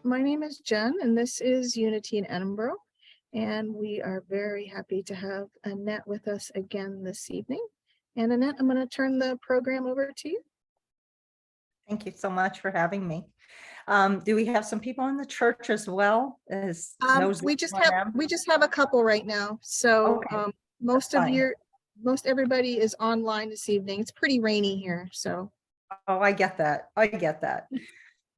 My name is Jen, and this is Unity in Edinburgh. And we are very happy to have Annette with us again this evening. And Annette, I'm going to turn the program over to you. Thank you so much for having me. Do we have some people in the church as well? We just have a couple right now. So Okay, most everybody is online this evening. It's pretty rainy here, so. Oh, I get that.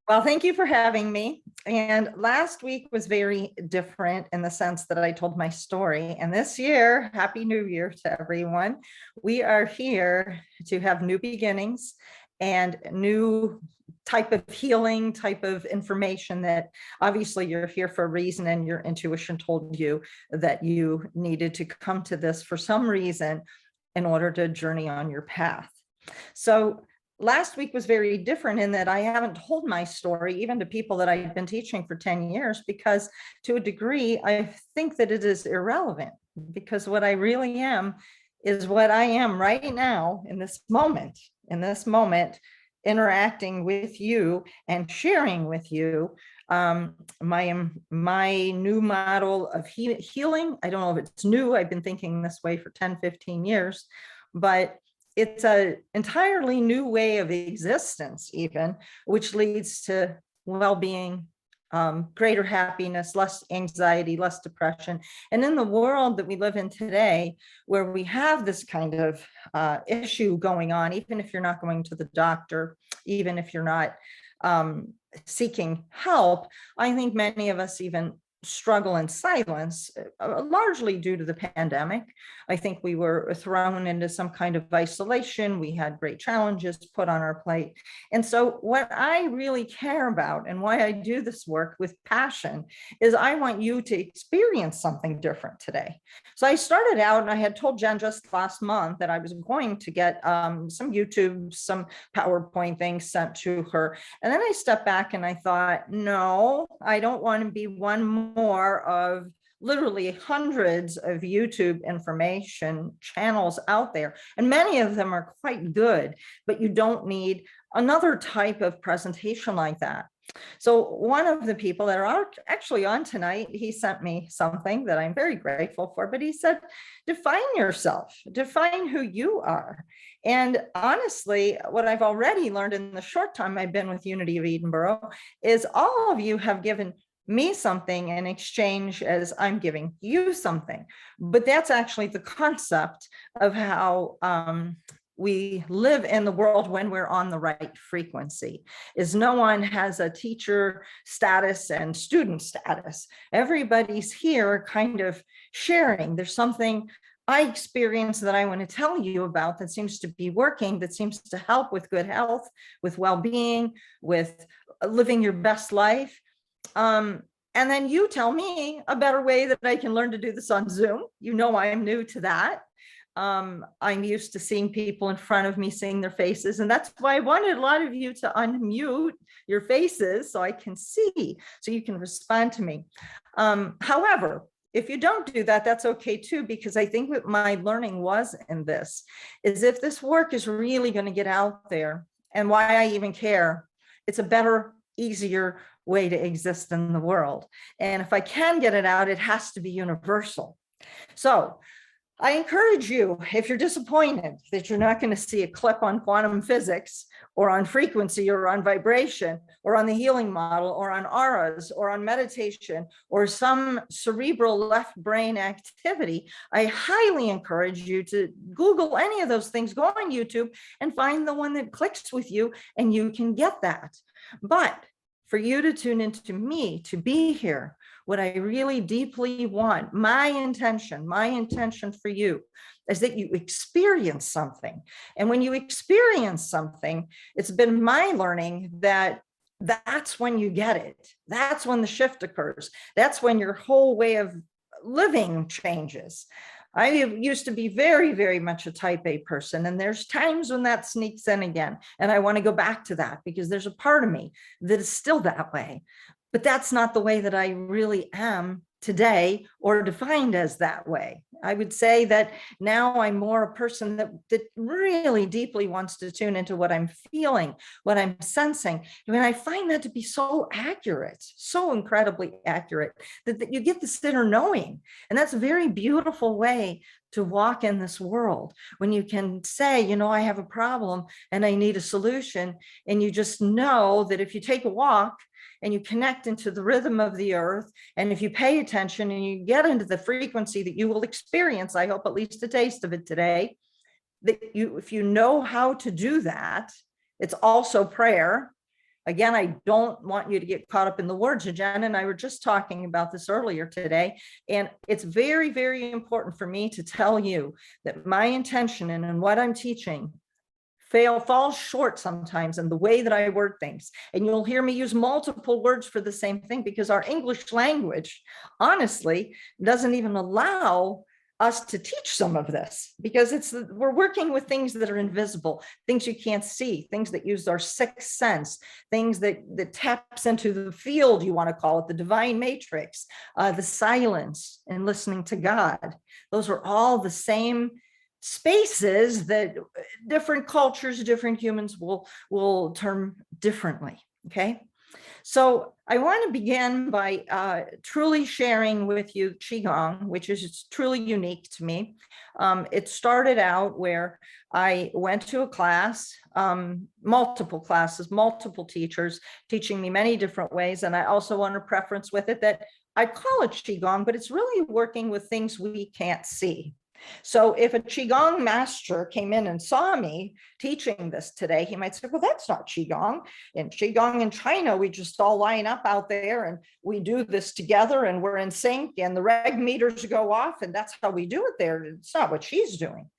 Well, thank you for having me. And last week was very different in the sense that I told my story. And this year, Happy New Year to everyone. We are here to have new beginnings and new type of healing, type of information that obviously you're here for a reason, and your intuition told you that you needed to come to this for some reason in order to journey on your path. So last week was very different in that I haven't told my story even to people that I've been teaching for 10 years, because to a degree, I think that it is irrelevant, because what I really am is what I am right now in this moment, interacting with you and sharing with you my new model of healing. I don't know if it's new. I've been thinking this way for 10, 15 years, but it's an entirely new way of existence, even, which leads to well-being, greater happiness, less anxiety, less depression. And in the world that we live in today, where we have this kind of issue going on, even if you're not going to the doctor, even if you're not seeking help, I think many of us even struggle in silence, largely due to the pandemic. I think we were thrown into some kind of isolation. We had great challenges put on our plate. And so what I really care about, and why I do this work with passion, is I want you to experience something different today. So I started out, and I had told Jen just last month that I was going to get some YouTube, some PowerPoint things sent to her. And then I stepped back and I thought, no, I don't want to be one more of literally hundreds of YouTube information channels out there. And many of them are quite good, but you don't need another type of presentation like that. So one of the people that are actually on tonight, he sent me something that I'm very grateful for, but he said, define yourself, define who you are. And honestly, what I've already learned in the short time I've been with Unity of Edinburgh is all of you have given me something in exchange as I'm giving you something. But that's actually the concept of how we live in the world when we're on the right frequency, is no one has a teacher status and student status. Everybody's here kind of sharing. There's something I experienced that I want to tell you about that seems to be working, that seems to help with good health, with well-being, with living your best life. And then you tell me a better way that I can learn to do this on Zoom. You know, I am new to that. I'm used to seeing people in front of me, seeing their faces. And that's why I wanted a lot of you to unmute your faces so I can see, so you can respond to me. However, if you don't do that, that's okay too, because I think what my learning was in this is, if this work is really going to get out there, and why I even care, it's a better, easier way to exist in the world. And if I can get it out, it has to be universal. So I encourage you, if you're disappointed that you're not going to see a clip on quantum physics or on frequency or on vibration or on the healing model or on auras or on meditation or some cerebral left brain activity, I highly encourage you to Google any of those things, go on YouTube and find the one that clicks with you, and you can get that. But for you to tune into me, to be here, what I really deeply want, my intention for you, is that you experience something. And when you experience something, it's been my learning that that's when you get it. That's when the shift occurs. That's when your whole way of living changes. I used to be very, very much a type A person, and there's times when that sneaks in again. And I want to go back to that because there's a part of me that is still that way. But that's not the way that I really am today or defined as that way. I would say that now I'm more a person that really deeply wants to tune into what I'm feeling, what I'm sensing. And I find that to be so accurate, so incredibly accurate, that you get this inner knowing. And that's a very beautiful way to walk in this world, when you can say, you know, I have a problem and I need a solution. And you just know that if you take a walk and you connect into the rhythm of the earth, and if you pay attention and you get into the frequency that you will experience, I hope at least a taste of it today, that if you know how to do that, it's also prayer. Again, I don't want you to get caught up in the words. Jen and I were just talking about this earlier today, and it's very, very important for me to tell you that my intention and what I'm teaching falls short sometimes in the way that I word things. And you'll hear me use multiple words for the same thing, because our English language, honestly, doesn't even allow us to teach some of this, because we're working with things that are invisible, things you can't see, things that use our sixth sense, things that taps into the field, you want to call it, the divine matrix, the silence and listening to God. Those are all the same spaces that different cultures, different humans will term differently. Okay. So I want to begin by truly sharing with you Qigong, which is truly unique to me. It started out where I went to a class, multiple classes, multiple teachers teaching me many different ways. And I also want to preference with it that I call it Qigong, but it's really working with things we can't see. So if a Qigong master came in and saw me teaching this today, he might say, well, that's not Qigong. In Qigong in China, we just all line up out there and we do this together and we're in sync and the reg meters go off and that's how we do it there. It's not what she's doing.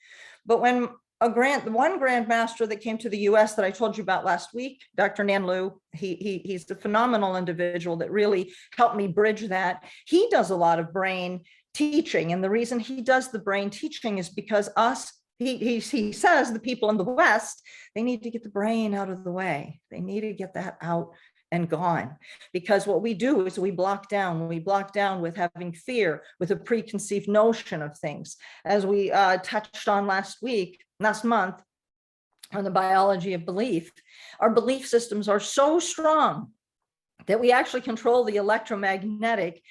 But when one grandmaster that came to the US that I told you about last week, Dr. Nan Lu, he's a phenomenal individual that really helped me bridge that. He does a lot of brain teaching. And the reason he does the brain teaching is because he says the people in the West, they need to get the brain out of the way. They need to get that out and gone. Because what we do is we block down with having fear, with a preconceived notion of things. As we touched on last month, on the biology of belief, our belief systems are so strong that we actually control the electromagnetic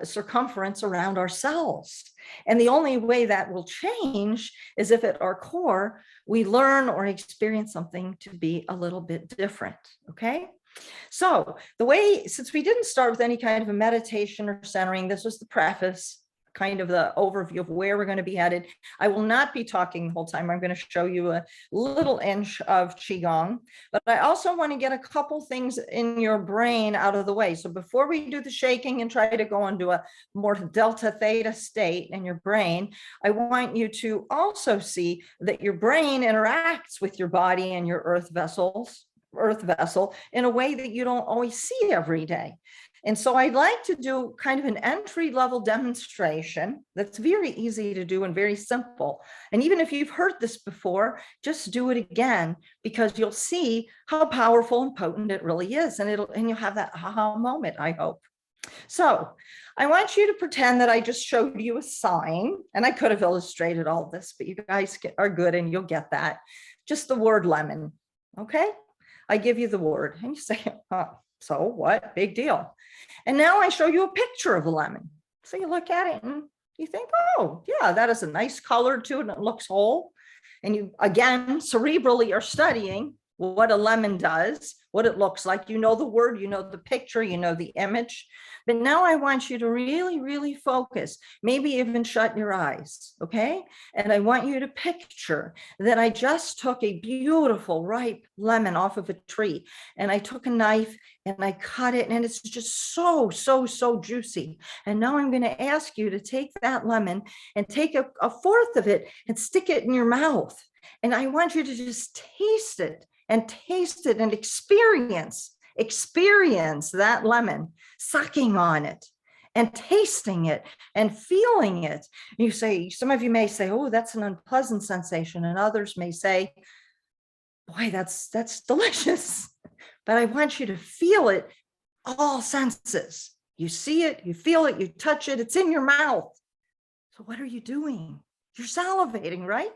circumference around our cells. And the only way that will change is if at our core, we learn or experience something to be a little bit different, okay? So since we didn't start with any kind of a meditation or centering, this was the preface, kind of the overview of where we're going to be headed. I will not be talking the whole time. I'm going to show you a little inch of Qigong, but I also want to get a couple things in your brain out of the way. So before we do the shaking and try to go into a more delta theta state in your brain, I want you to also see that your brain interacts with your body and your earth vessel in a way that you don't always see every day. And so I'd like to do kind of an entry-level demonstration that's very easy to do and very simple. And even if you've heard this before, just do it again, because you'll see how powerful and potent it really is. And you'll have that aha moment, I hope. So I want you to pretend that I just showed you a sign, and I could have illustrated all this, but you guys are good and you'll get that. Just the word lemon, okay? I give you the word and you say, oh, so what? Big deal. And now I show you a picture of a lemon. So you look at it and you think, oh, yeah, that is a nice color to it and it looks whole. And you, again, cerebrally are studying what a lemon does, what it looks like. You know the word, you know the picture, you know the image. But now I want you to really, really focus, maybe even shut your eyes, okay? And I want you to picture that I just took a beautiful ripe lemon off of a tree, and I took a knife and I cut it, and it's just so, so, so juicy. And now I'm going to ask you to take that lemon and take a fourth of it and stick it in your mouth. And I want you to just taste it and experience that lemon, sucking on it and tasting it and feeling it. You say, some of you may say, oh, that's an unpleasant sensation. And others may say, boy, that's delicious. But I want you to feel it, all senses, You see it, you feel it, you touch it, it's in your mouth. So what are you doing? You're salivating, right?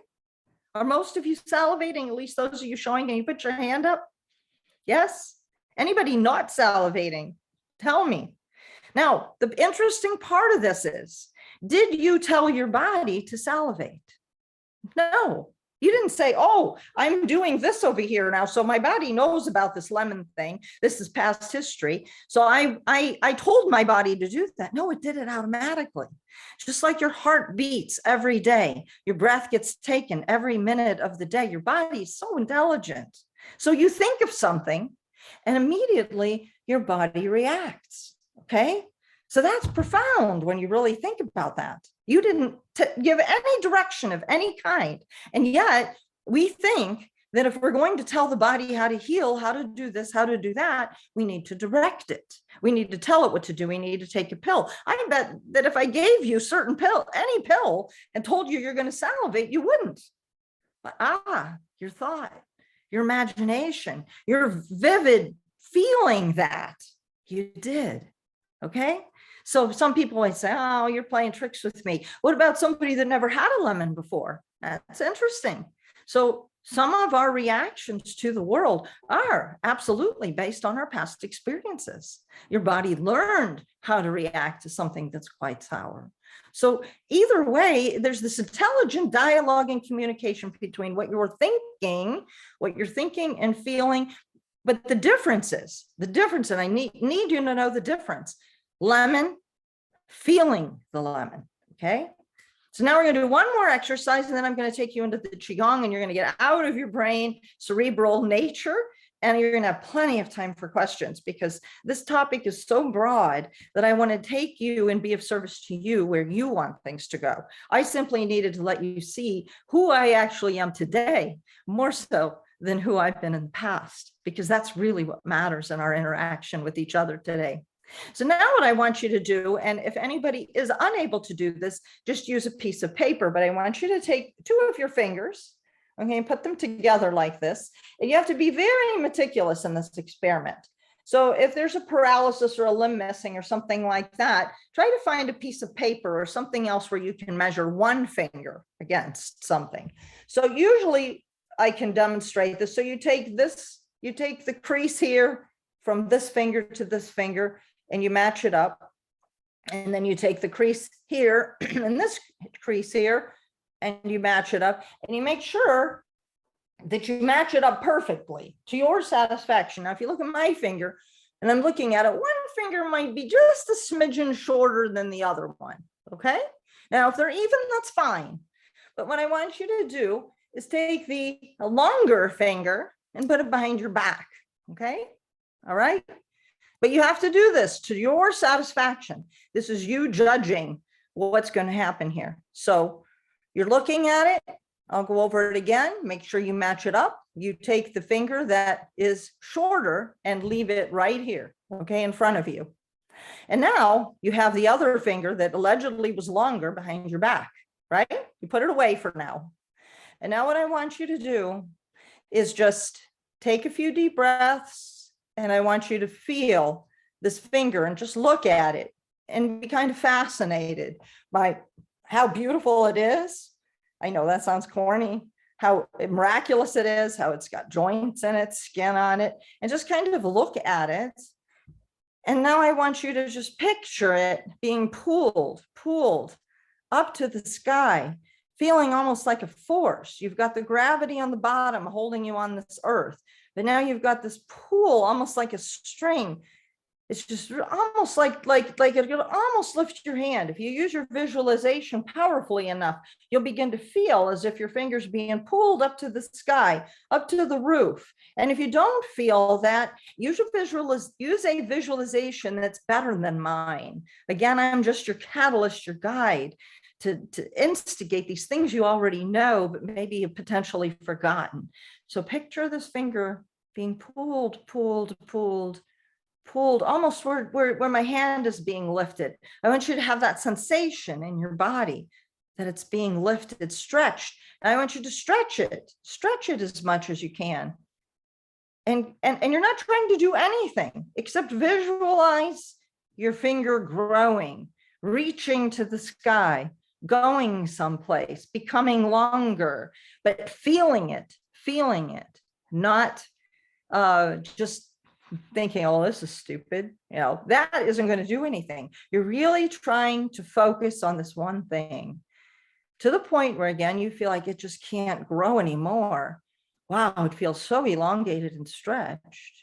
Are most of you salivating? At least those of you showing, can you put your hand up? Yes? Anybody not salivating? Tell me. Now, the interesting part of this is, did you tell your body to salivate? No, you didn't say, oh, I'm doing this over here now, so my body knows about this lemon thing. This is past history. So I told my body to do that. No, it did it automatically. Just like your heart beats every day, your breath gets taken every minute of the day. Your body is so intelligent. So you think of something and immediately your body reacts. Okay. So that's profound when you really think about that. You didn't give any direction of any kind. And yet we think that if we're going to tell the body how to heal, how to do this, how to do that, we need to direct it. We need to tell it what to do. We need to take a pill. I bet that if I gave you certain pill, any pill, and told you you're going to salivate, you wouldn't. But your thought, your imagination, your vivid feeling that you did. Okay. So some people might say, oh, you're playing tricks with me. What about somebody that never had a lemon before? That's interesting. So some of our reactions to the world are absolutely based on our past experiences. Your body learned how to react to something that's quite sour. So either way, there's this intelligent dialogue and communication between what you're thinking and feeling. But the difference, and I need you to know the difference. Lemon, feeling the lemon, okay? So now we're gonna do one more exercise, and then I'm gonna take you into the Qigong, and you're gonna get out of your brain, cerebral nature, and you're gonna have plenty of time for questions, because this topic is so broad that I wanna take you and be of service to you where you want things to go. I simply needed to let you see who I actually am today, more so than who I've been in the past, because that's really what matters in our interaction with each other today. So now what I want you to do, and if anybody is unable to do this, just use a piece of paper, but I want you to take 2 of your fingers, okay, and put them together like this. And you have to be very meticulous in this experiment. So if there's a paralysis or a limb missing or something like that, try to find a piece of paper or something else where you can measure 1 finger against something. So usually I can demonstrate this. So you take the crease here from this finger to this finger, and you match it up. And then you take the crease here and this crease here, and you match it up, and you make sure that you match it up perfectly to your satisfaction. Now, if you look at my finger and I'm looking at it, one finger might be just a smidgen shorter than the other one. Okay. Now, if they're even, that's fine. But what I want you to do is take the longer finger and put it behind your back. Okay. All right. But you have to do this to your satisfaction. This is you judging what's going to happen here. So you're looking at it. I'll go over it again. Make sure you match it up. You take the finger that is shorter and leave it right here, okay, in front of you. And now you have the other finger that allegedly was longer behind your back, right? You put it away for now. And now what I want you to do is just take a few deep breaths. And I want you to feel this finger and just look at it and be kind of fascinated by how beautiful it is. I know that sounds corny, how miraculous it is, how it's got joints in it, skin on it, and just kind of look at it. And now I want you to just picture it being pulled up to the sky, feeling almost like a force. You've got the gravity on the bottom holding you on this earth. But now you've got this pull, almost like a string. It's just almost like it'll almost lift your hand. If you use your visualization powerfully enough, you'll begin to feel as if your fingers being pulled up to the sky, up to the roof. And if you don't feel that, use a visualization that's better than mine. Again, I'm just your catalyst, your guide to instigate these things you already know, but maybe you've potentially forgotten. So picture this finger being pulled, almost where my hand is being lifted. I want you to have that sensation in your body that it's being lifted, stretched. And I want you to stretch it as much as you can. And you're not trying to do anything except visualize your finger growing, reaching to the sky, going someplace, becoming longer, but feeling it, not just thinking, oh, this is stupid. That isn't going to do anything. You're really trying to focus on this one thing to the point where, again, you feel like it just can't grow anymore. Wow, it feels so elongated and stretched.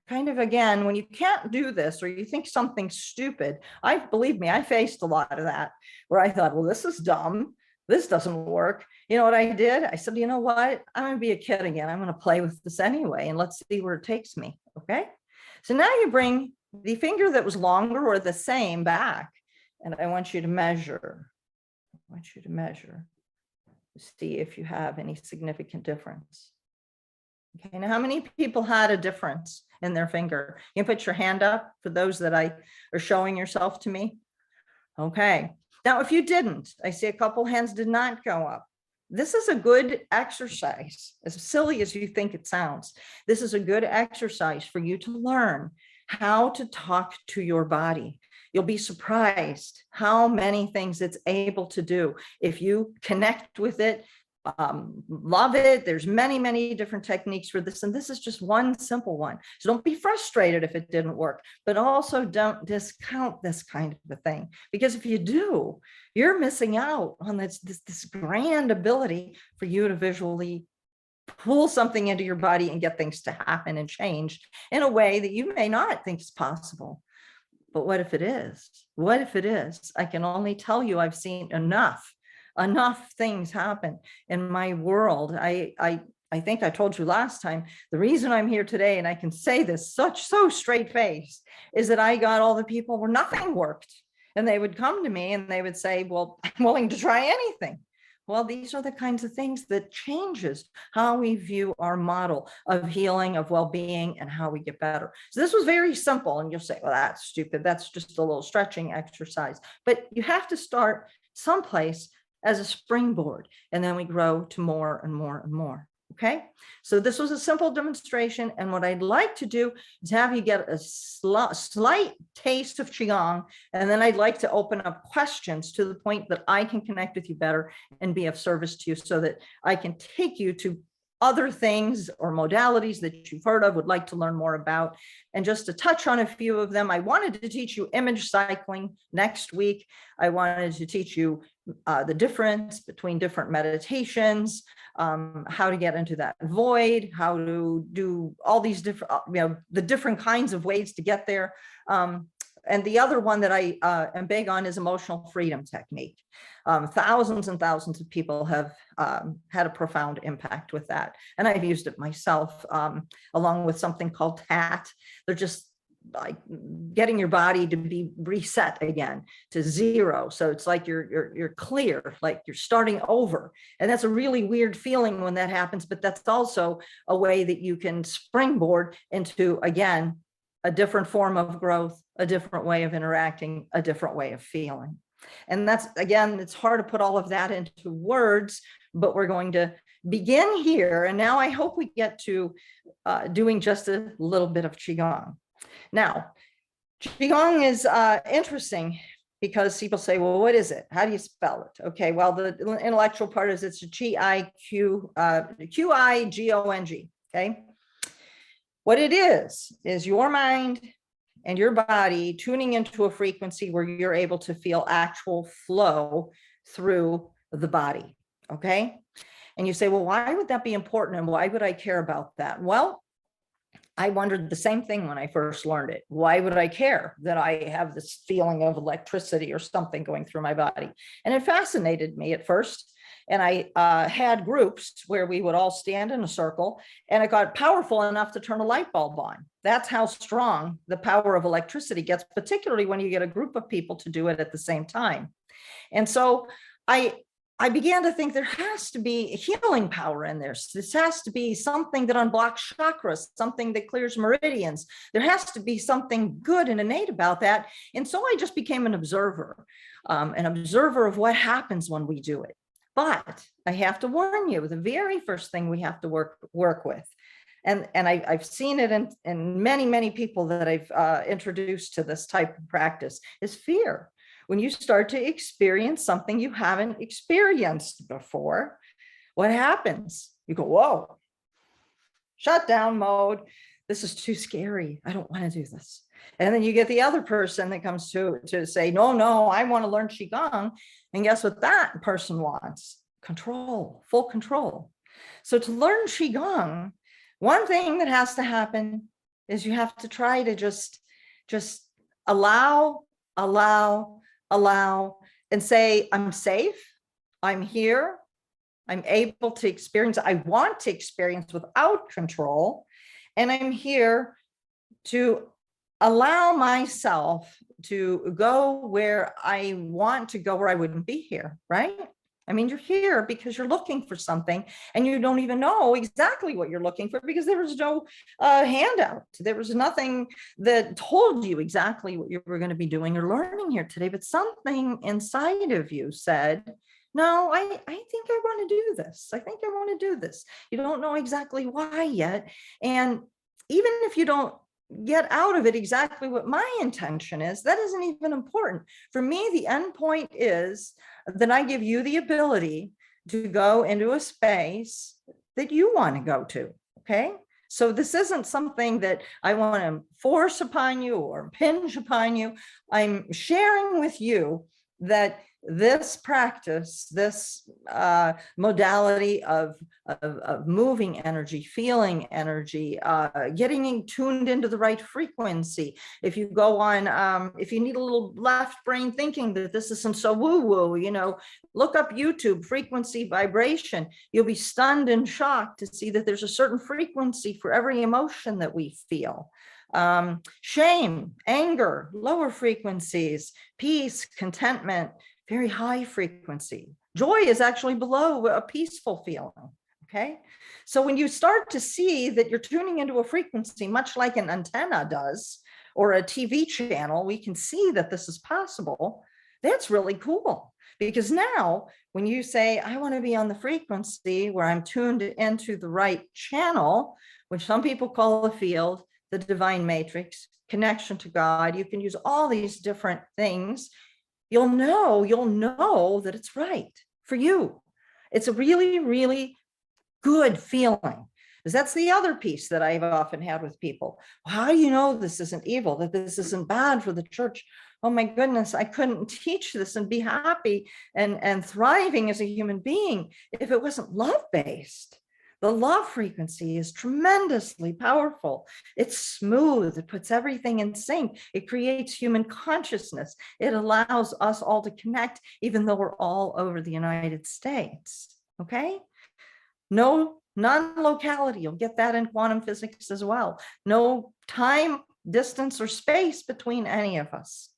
Kind of, again, when you can't do this or you think something's stupid, believe me, I faced a lot of that where I thought, well, this is dumb. This doesn't work. You know what I did? I said, you know what? I'm going to be a kid again. I'm going to play with this anyway, and let's see where it takes me. Okay. So now you bring the finger that was longer or the same back, and I want you to measure. See if you have any significant difference. Okay, now how many people had a difference in their finger? You can put your hand up for those that are showing yourself to me. Okay, now if you didn't, I see a couple hands did not go up. This is a good exercise, as silly as you think it sounds. This is a good exercise for you to learn how to talk to your body. You'll be surprised how many things it's able to do if you connect with it. Love it. There's many different techniques for this, and this is just one simple one. So don't be frustrated if it didn't work, but also don't discount this kind of a thing, because if you do, you're missing out on this grand ability for you to visually pull something into your body and get things to happen and change in a way that you may not think is possible. But what if it is? What if it is? I can only tell you I've seen enough things happen in my world. I think I told you last time, the reason I'm here today, and I can say this so straight face, is that I got all the people where nothing worked. And they would come to me and they would say, well, I'm willing to try anything. Well, these are the kinds of things that changes how we view our model of healing, of well-being, and how we get better. So this was very simple. And you'll say, well, that's stupid. That's just a little stretching exercise. But you have to start someplace as a springboard, and then we grow to more and more and more. Okay, so this was a simple demonstration, and what I'd like to do is have you get a slight taste of Qigong, and then I'd like to open up questions to the point that I can connect with you better and be of service to you, so that I can take you to other things or modalities that you've heard of, would like to learn more about. And just to touch on a few of them, I wanted to teach you image cycling next week. I wanted to teach you the difference between different meditations, how to get into that void, how to do all these different, the different kinds of ways to get there. And the other one that I am big on is emotional freedom technique. Thousands and thousands of people have had a profound impact with that. And I've used it myself, along with something called TAT. They're just like getting your body to be reset again to zero. So it's like you're clear, like you're starting over. And that's a really weird feeling when that happens, but that's also a way that you can springboard into, again, a different form of growth, a different way of interacting, a different way of feeling. And that's, again, it's hard to put all of that into words, but we're going to begin here. And now I hope we get to doing just a little bit of Qigong. Now, Qigong is interesting because people say, well, what is it? How do you spell it? Okay, well, the intellectual part is it's a Qigong, okay? What it is your mind and your body tuning into a frequency where you're able to feel actual flow through the body, okay? And you say, well, why would that be important? And why would I care about that? Well, I wondered the same thing when I first learned it. Why would I care that I have this feeling of electricity or something going through my body? And it fascinated me at first. And I had groups where we would all stand in a circle, and it got powerful enough to turn a light bulb on. That's how strong the power of electricity gets, particularly when you get a group of people to do it at the same time. And so I began to think there has to be healing power in there. This has to be something that unblocks chakras, something that clears meridians. There has to be something good and innate about that. And so I just became an observer of what happens when we do it. But I have to warn you, the very first thing we have to work with, I've seen it in many people that I've introduced to this type of practice, is fear. When you start to experience something you haven't experienced before, what happens? You go, whoa, shutdown mode. This is too scary. I don't want to do this. And then you get the other person that comes to say, no, I want to learn Qigong. And guess what that person wants? Control, full control. So to learn Qigong, one thing that has to happen is you have to try to just allow, and say, I'm safe, I'm here, I'm able to experience, I want to experience without control, and I'm here to allow myself to go where I want to go, where I wouldn't be here, right? I mean, you're here because you're looking for something and you don't even know exactly what you're looking for because there was no handout. There was nothing that told you exactly what you were going to be doing or learning here today, but something inside of you said, no, I think I want to do this. I think I want to do this. You don't know exactly why yet. And even if you don't get out of it exactly what my intention is, that isn't even important. For me, the end point is that I give you the ability to go into a space that you want to go to, okay? So this isn't something that I want to force upon you or impinge upon you. I'm sharing with you that this practice, this modality of moving energy, feeling energy, getting tuned into the right frequency. If you go on, if you need a little left brain thinking that this isn't so woo-woo, you know, look up YouTube, frequency vibration. You'll be stunned and shocked to see that there's a certain frequency for every emotion that we feel. Shame, anger, lower frequencies, peace, contentment, very high frequency. Joy is actually below a peaceful feeling, okay? So when you start to see that you're tuning into a frequency, much like an antenna does, or a TV channel, we can see that this is possible. That's really cool. Because now when you say, I want to be on the frequency where I'm tuned into the right channel, which some people call a field, the divine matrix, connection to God, you can use all these different things. You'll know that it's right for you. It's a really, really good feeling. Because that's the other piece that I've often had with people. How do you know this isn't evil, that this isn't bad for the church? Oh my goodness, I couldn't teach this and be happy and thriving as a human being if it wasn't love-based. The love frequency is tremendously powerful. It's smooth. It puts everything in sync. It creates human consciousness. It allows us all to connect, even though we're all over the United States. Okay? No non-locality. You'll get that in quantum physics as well. No time, distance, or space between any of us.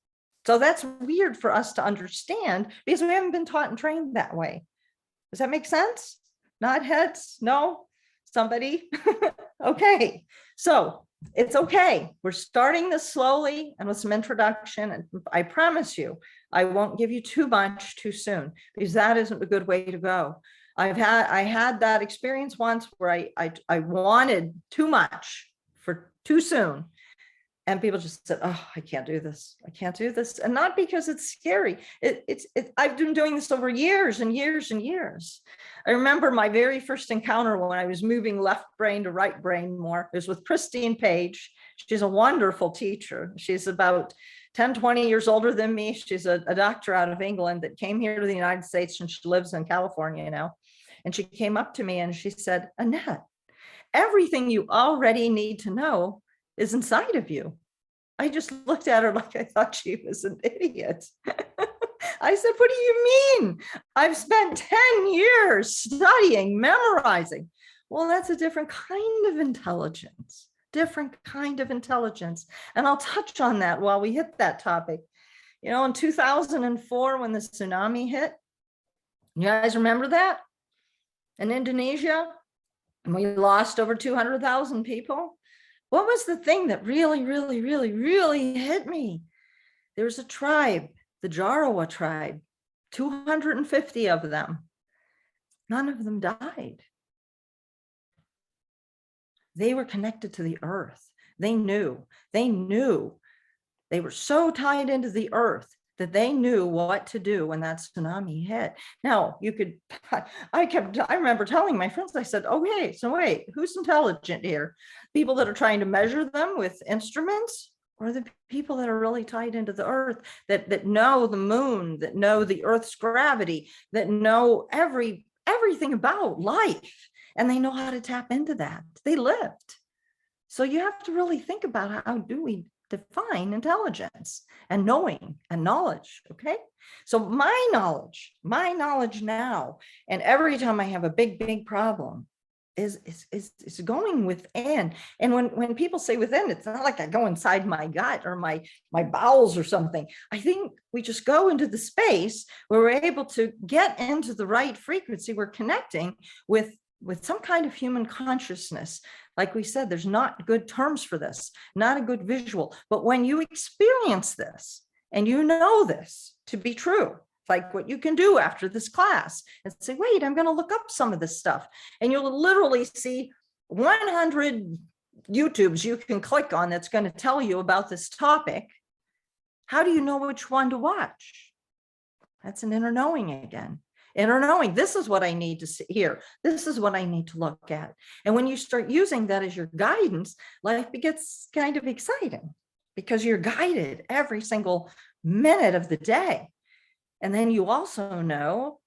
So that's weird for us to understand because we haven't been taught and trained that way. Does that make sense? Nod heads? No? Somebody? Okay. So it's okay. We're starting this slowly and with some introduction. And I promise you, I won't give you too much too soon because that isn't a good way to go. I had that experience once where I wanted too much for too soon. And people just said, oh, I can't do this. I can't do this. And not because it's scary. I've been doing this over years and years and years. I remember my very first encounter when I was moving left brain to right brain more. It was with Christine Page. She's a wonderful teacher. She's about 10, 20 years older than me. She's a doctor out of England that came here to the United States and she lives in California now. And she came up to me and she said, Annette, everything you already need to know is inside of you. I just looked at her like I thought she was an idiot. I said, what do you mean? I've spent 10 years studying, memorizing. Well, that's a different kind of intelligence, different kind of intelligence. And I'll touch on that while we hit that topic. You know, in 2004, when the tsunami hit, you guys remember that? In Indonesia, and we lost over 200,000 people. What was the thing that really, really, really, really hit me? There was a tribe, the Jarowa tribe, 250 of them. None of them died. they were connected to the earth. They knew they were so tied into the earth that they knew what to do when that tsunami hit. Now I remember telling my friends, I said, okay, so wait, who's intelligent here? People that are trying to measure them with instruments, or the people that are really tied into the earth, that know the moon, that know the earth's gravity, that know everything about life, and they know how to tap into that. They lived. So you have to really think about how do we define intelligence and knowing and knowledge. Okay. So my knowledge now, and every time I have a big problem is going within. And when people say within, it's not like I go inside my gut or my bowels or something. I think we just go into the space where we're able to get into the right frequency. We're connecting with some kind of human consciousness. Like we said, there's not good terms for this, not a good visual. But when you experience this and you know this to be true, like what you can do after this class and say, wait, I'm going to look up some of this stuff. And you'll literally see 100 YouTubes you can click on that's going to tell you about this topic. How do you know which one to watch? That's an inner knowing again. Inner knowing, this is what I need to see here. This is what I need to look at. And when you start using that as your guidance, life gets kind of exciting because you're guided every single minute of the day. And then you also know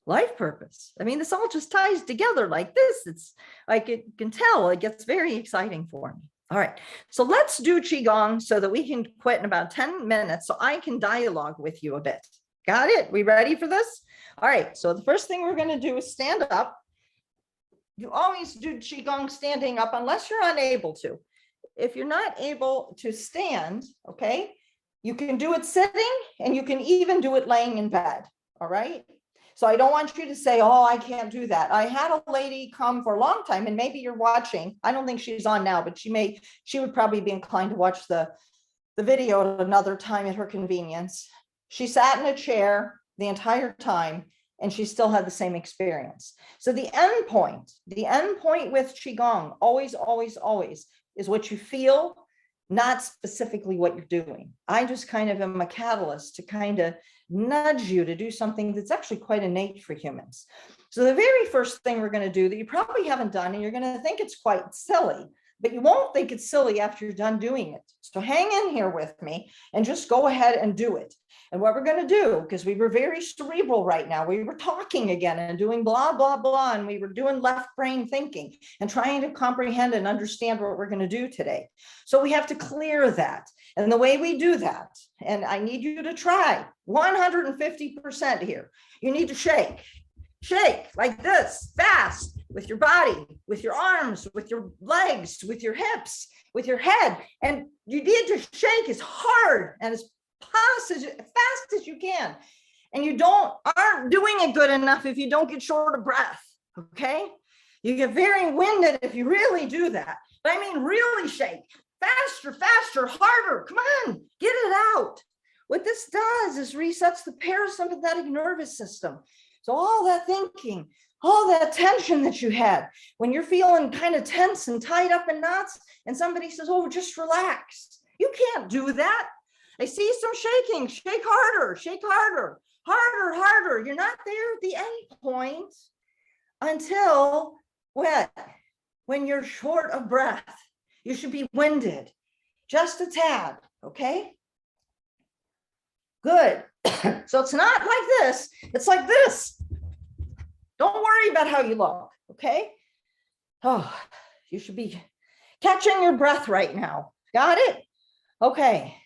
life purpose. I mean, this all just ties together like this. It's like, it can tell, it gets very exciting for me. All right, so let's do Qigong so that we can quit in about 10 minutes so I can dialogue with you a bit. Got it? We ready for this? All right, so the first thing we're going to do is stand up. You always do Qigong standing up unless you're unable to. If you're not able to stand, okay, you can do it sitting and you can even do it laying in bed. All right. So I don't want you to say, oh, I can't do that. I had a lady come for a long time, and maybe you're watching. I don't think she's on now, but she would probably be inclined to watch the video at another time at her convenience. She sat in a chair the entire time and she still had the same experience. So the end point with Qigong, always, always, always is what you feel, not specifically what you're doing. I just kind of am a catalyst to kind of nudge you to do something that's actually quite innate for humans. So the very first thing we're going to do that you probably haven't done, and you're going to think it's quite silly, but you won't think it's silly after you're done doing it. So hang in here with me and just go ahead and do it. And what we're going to do, because we were very cerebral right now, we were talking again and doing blah, blah, blah, and we were doing left brain thinking and trying to comprehend and understand what we're going to do today. So we have to clear that. And the way we do that, and I need you to try 150% here. You need to shake like this, fast, with your body, with your arms, with your legs, with your hips, with your head. And you need to shake as hard and as fast as you can. And you aren't doing it good enough if you don't get short of breath. Okay. You get very winded if you really do that. But I mean, really shake faster, harder. Come on, get it out. What this does is resets the parasympathetic nervous system. So all that thinking, all that tension that you had when you're feeling kind of tense and tied up in knots, and somebody says, oh, just relax. You can't do that. I see some shaking. Shake harder, harder. You're not there at the end point until when you're short of breath. You should be winded, just a tad, okay? Good. So it's not like this, it's like this. Don't worry about how you look, okay? Oh, you should be catching your breath right now. Got it? Okay.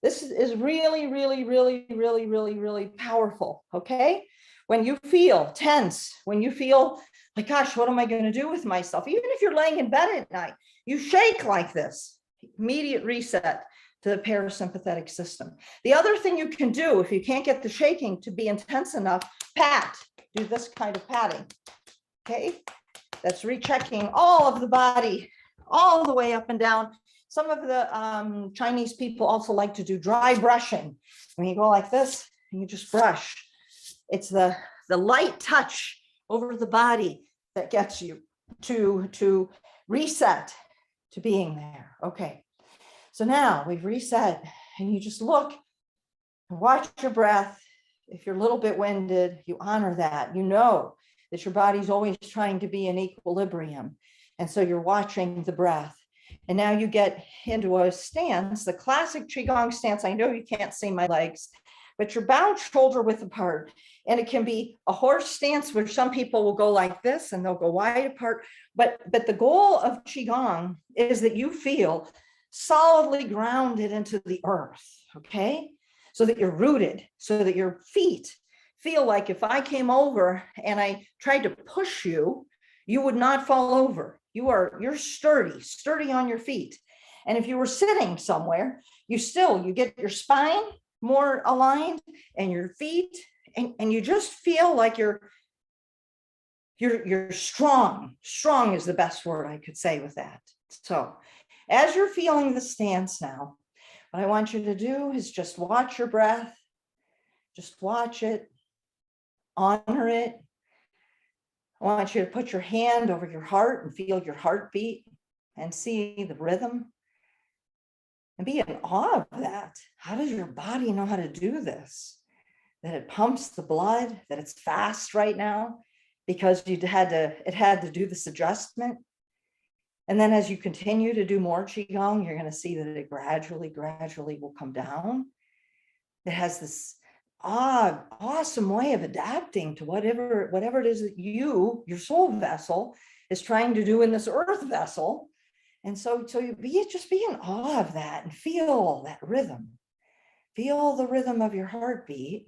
This is really, really, really, really, really, really powerful, okay? When you feel tense, when you feel like, gosh, what am I going to do with myself? Even if you're laying in bed at night, you shake like this. Immediate reset to the parasympathetic system. The other thing you can do, if you can't get the shaking to be intense enough, pat. Do this kind of patting, okay? That's rechecking all of the body, all the way up and down. Some of the Chinese people also like to do dry brushing. When you go like this, and you just brush. It's the light touch over the body that gets you to reset to being there. Okay. So now we've reset, and you just look and watch your breath. If you're a little bit winded, you honor that. You know that your body's always trying to be in equilibrium. And so you're watching the breath. And now you get into a stance, the classic Qigong stance. I know you can't see my legs, but you're bowed shoulder width apart. And it can be a horse stance, which some people will go like this and they'll go wide apart. But the goal of Qigong is that you feel solidly grounded into the earth, okay? So that you're rooted, so that your feet feel like if I came over and I tried to push you, you would not fall over. You're sturdy on your feet. And if you were sitting somewhere, you get your spine more aligned and your feet, and you just feel like you're strong. Strong is the best word I could say with that. So as you're feeling the stance now, what I want you to do is just watch your breath. Just watch it, honor it. I want you to put your hand over your heart and feel your heartbeat and see the rhythm and be in awe of that. How does your body know how to do this? That it pumps the blood, that it's fast right now because it had to do this adjustment. And then as you continue to do more Qigong, you're going to see that it gradually will come down. It has this awesome way of adapting to whatever it is that your soul vessel is trying to do in this earth vessel. And so you just be in awe of that and feel that rhythm. Feel the rhythm of your heartbeat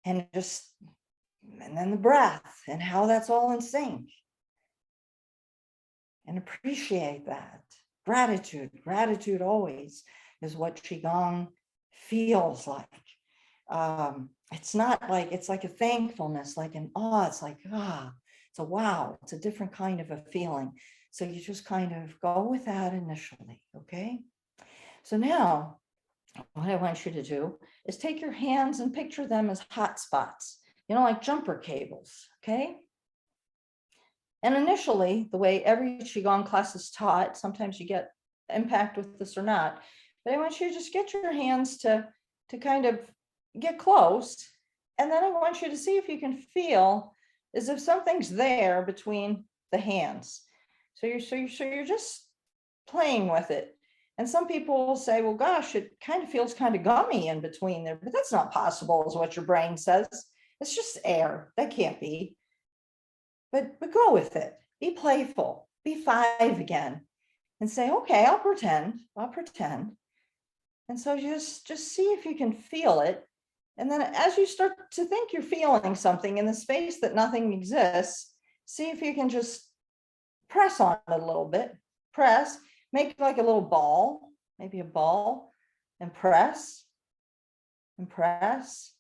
and then the breath and how that's all in sync. And appreciate that. Gratitude always is what Qigong feels like. It's not like, it's like a thankfulness, like an awe. It's like, it's a wow. It's a different kind of a feeling. So you just kind of go with that initially, okay? So now what I want you to do is take your hands and picture them as hot spots, like jumper cables, okay? And initially, the way every Qigong class is taught, sometimes you get impact with this or not, but I want you to just get your hands to kind of get close. And then I want you to see if you can feel as if something's there between the hands. So you're just playing with it. And some people will say, well, gosh, it kind of feels kind of gummy in between there, but that's not possible is what your brain says. It's just air. That can't be. But go with it. Be playful. Be 5 again and say, okay, I'll pretend. And so just see if you can feel it. And then as you start to think you're feeling something in the space that nothing exists, see if you can just press on it a little bit. Press, make like a little ball, maybe a ball, and press, and press.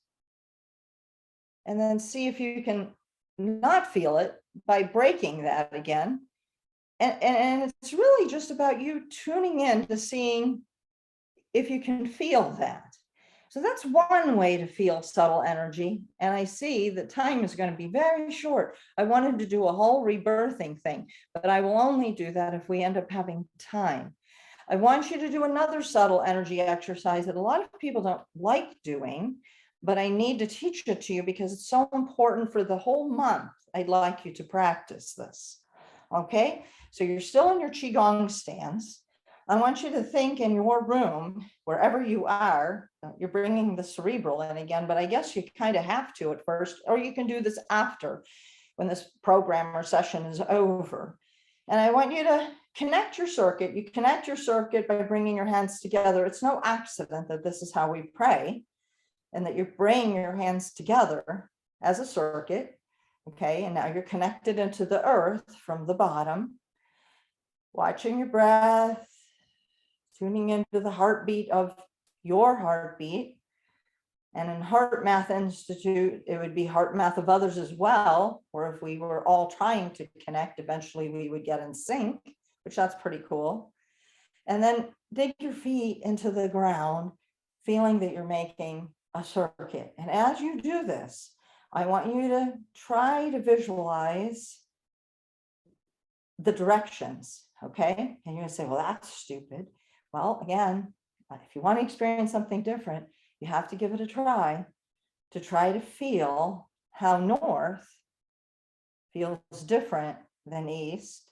And then see if you can not feel it by breaking that again. And it's really just about you tuning in to seeing if you can feel that. So that's one way to feel subtle energy. And I see that time is going to be very short. I wanted to do a whole rebirthing thing, but I will only do that if we end up having time. I want you to do another subtle energy exercise that a lot of people don't like doing, but I need to teach it to you because it's so important for the whole month. I'd like you to practice this. Okay, so you're still in your Qigong stance. I want you to think in your room, wherever you are, you're bringing the cerebral in again, but I guess you kind of have to at first, or you can do this after when this program or session is over. And I want you to connect your circuit. You connect your circuit by bringing your hands together. It's no accident that this is how we pray and that you're bringing your hands together as a circuit. Okay, and now you're connected into the earth from the bottom, watching your breath, tuning into the heartbeat of your heartbeat. And in Heart Math Institute, it would be heart math of others as well, or if we were all trying to connect, eventually we would get in sync, which that's pretty cool. And then dig your feet into the ground, feeling that you're making a circuit. And as you do this, I want you to try to visualize the directions, okay? And you're gonna say, well, that's stupid. Well, again, if you want to experience something different, you have to give it a try to feel how north feels different than east,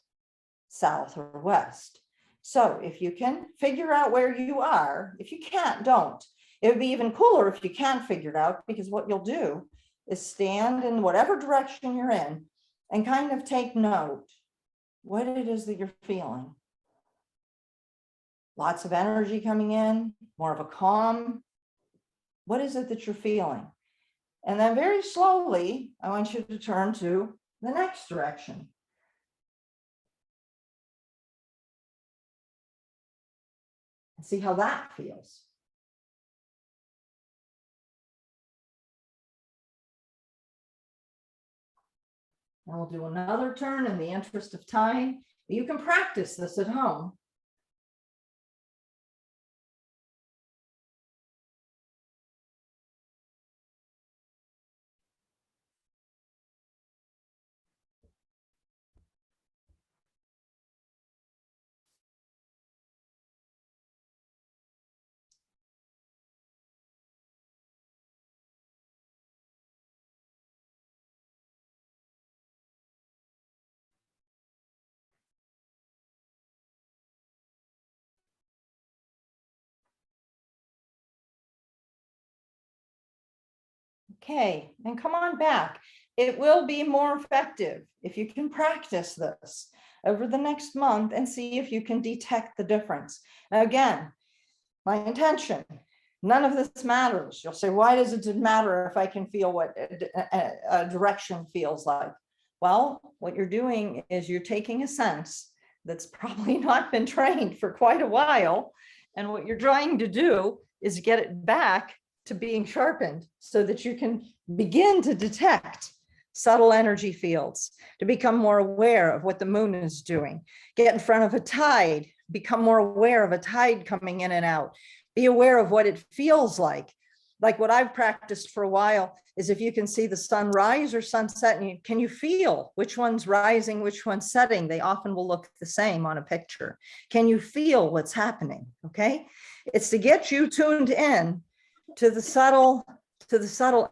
south, or west. So if you can figure out where you are, if you can't, don't. It would be even cooler if you can figure it out, because what you'll do is stand in whatever direction you're in and kind of take note what it is that you're feeling. Lots of energy coming in, more of a calm. What is it that you're feeling? And then very slowly, I want you to turn to the next direction. And see how that feels. Now we'll do another turn in the interest of time. You can practice this at home. Okay, and come on back. It will be more effective if you can practice this over the next month and see if you can detect the difference. Now, again, my intention, none of this matters. You'll say, why does it matter if I can feel what a direction feels like? Well, what you're doing is you're taking a sense that's probably not been trained for quite a while. And what you're trying to do is get it back to being sharpened so that you can begin to detect subtle energy fields, to become more aware of what the moon is doing, get in front of a tide, become more aware of a tide coming in and out, be aware of what it feels like. Like what I've practiced for a while is if you can see the sun rise or sunset, and can you feel which one's rising, which one's setting? They often will look the same on a picture. Can you feel what's happening? Okay. It's to get you tuned in to the subtle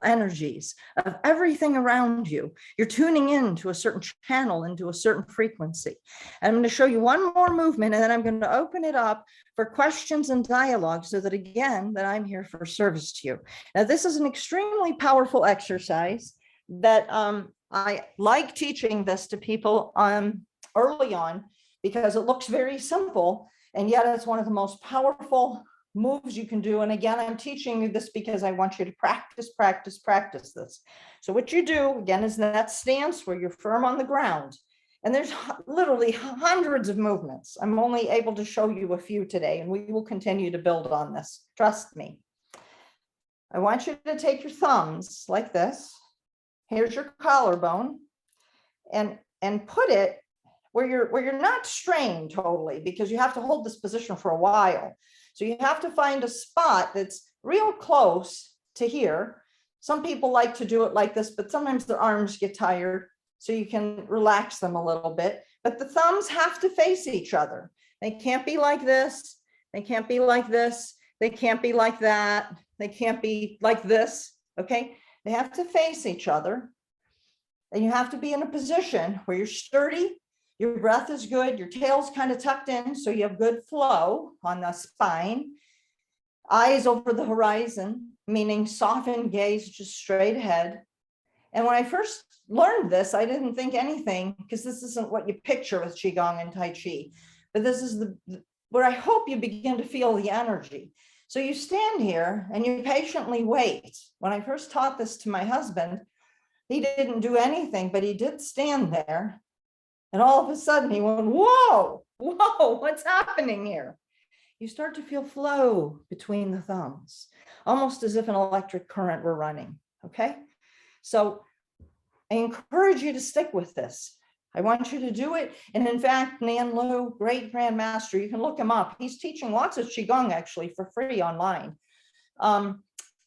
energies of everything around you. You're tuning in to a certain channel, into a certain frequency. And I'm going to show you one more movement, and then I'm going to open it up for questions and dialogue so that, again, that I'm here for service to you. Now, this is an extremely powerful exercise that I like teaching this to people early on because it looks very simple, and yet it's one of the most powerful moves you can do. And again, I'm teaching you this because I want you to practice this. So what you do again is that stance where you're firm on the ground. And there's literally hundreds of movements. I'm only able to show you a few today, and we will continue to build on this. Trust me. I want you to take your thumbs like this. Here's your collarbone, and put it where you're not strained totally, because you have to hold this position for a while. So you have to find a spot that's real close to here. Some people like to do it like this, but sometimes their arms get tired, so you can relax them a little bit. But the thumbs have to face each other. They can't be like this. They can't be like this. They can't be like that. They can't be like this, okay? They have to face each other. And you have to be in a position where you're sturdy, your breath is good, your tail's kind of tucked in, so you have good flow on the spine. Eyes over the horizon, meaning soften gaze just straight ahead. And when I first learned this, I didn't think anything, because this isn't what you picture with Qigong and Tai Chi, but this is where I hope you begin to feel the energy. So you stand here and you patiently wait. When I first taught this to my husband, he didn't do anything, but he did stand there. And all of a sudden he went, whoa, what's happening here? You start to feel flow between the thumbs, almost as if an electric current were running, okay? So I encourage you to stick with this. I want you to do it. And in fact, Nan Lu, great grandmaster, you can look him up. He's teaching lots of Qigong actually for free online.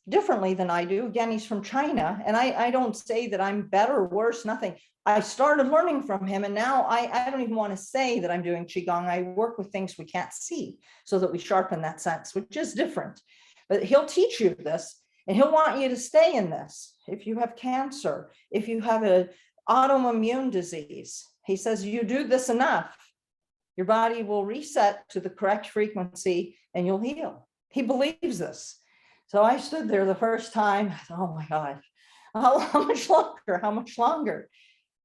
differently than I do. Again, he's from China, and I don't say that I'm better or worse, nothing. I started learning from him, and now I don't even want to say that I'm doing Qigong. I work with things we can't see so that we sharpen that sense, which is different. But he'll teach you this, and he'll want you to stay in this. If you have cancer, if you have an autoimmune disease, he says you do this enough, your body will reset to the correct frequency and you'll heal. He believes this. So I stood there the first time, I thought, oh my God, how much longer, how much longer?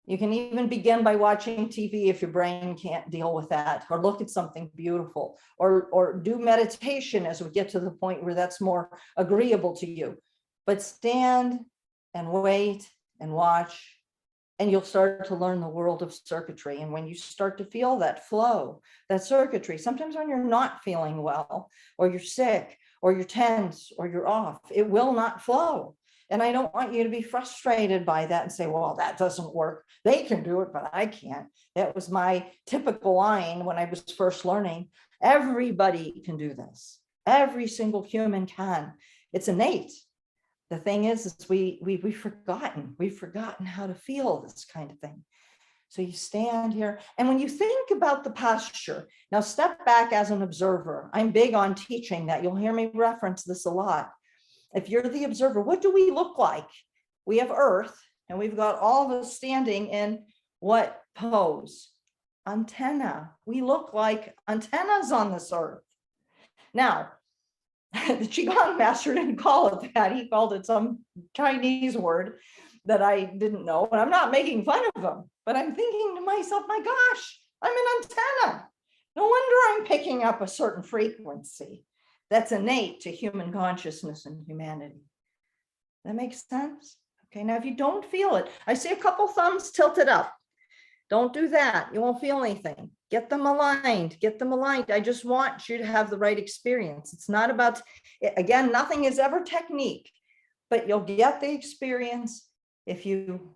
You can even begin by watching TV if your brain can't deal with that, or look at something beautiful, or do meditation as we get to the point where that's more agreeable to you. But stand and wait and watch, and you'll start to learn the world of circuitry. And when you start to feel that flow, that circuitry, sometimes when you're not feeling well, or you're sick, or you're tense, or you're off, it will not flow. And I don't want you to be frustrated by that and say, well, that doesn't work. They can do it, but I can't. That was my typical line when I was first learning. Everybody can do this. Every single human can. It's innate. The thing is we've forgotten how to feel this kind of thing. So you stand here, and when you think about the posture, now step back as an observer. I'm big on teaching that. You'll hear me reference this a lot. If you're the observer, what do we look like? We have Earth, and we've got all of us standing in what pose? Antenna. We look like antennas on this Earth. Now, the Qigong master didn't call it that. He called it some Chinese word that I didn't know. And I'm not making fun of him, but I'm thinking to myself, my gosh, I'm an antenna. No wonder I'm picking up a certain frequency that's innate to human consciousness and humanity. That makes sense? Okay, now if you don't feel it, I see a couple thumbs tilted up. Don't do that. You won't feel anything. Get them aligned. Get them aligned. I just want you to have the right experience. It's not about, again, nothing is ever technique, but you'll get the experience if you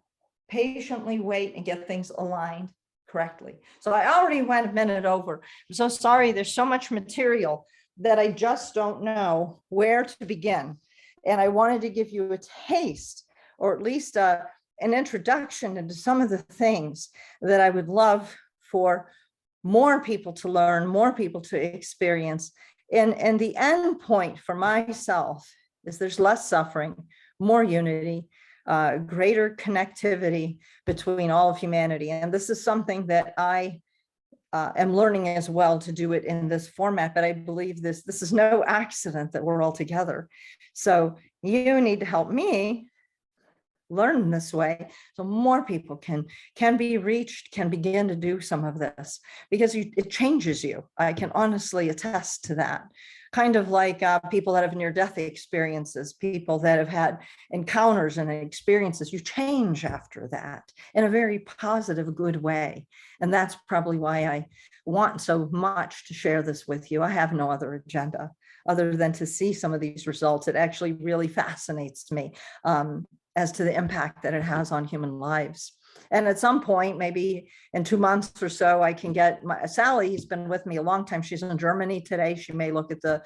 patiently wait and get things aligned correctly. So I already went a minute over. I'm so sorry. There's so much material that I just don't know where to begin. And I wanted to give you a taste, or at least an introduction into some of the things that I would love for more people to learn, more people to experience. And the end point for myself is there's less suffering, more unity, greater connectivity between all of humanity. And this is something that I am learning as well, to do it in this format, but I believe this is no accident that we're all together. So you need to help me learn this way so more people can be reached, can begin to do some of this, because it changes you. I can honestly attest to that. Kind of like people that have near-death experiences, people that have had encounters and experiences, you change after that in a very positive, good way. And that's probably why I want so much to share this with you. I have no other agenda other than to see some of these results. It actually really fascinates me as to the impact that it has on human lives. And at some point, maybe in 2 months or so, I can get Sally, who's been with me a long time. She's in Germany today. She may look at the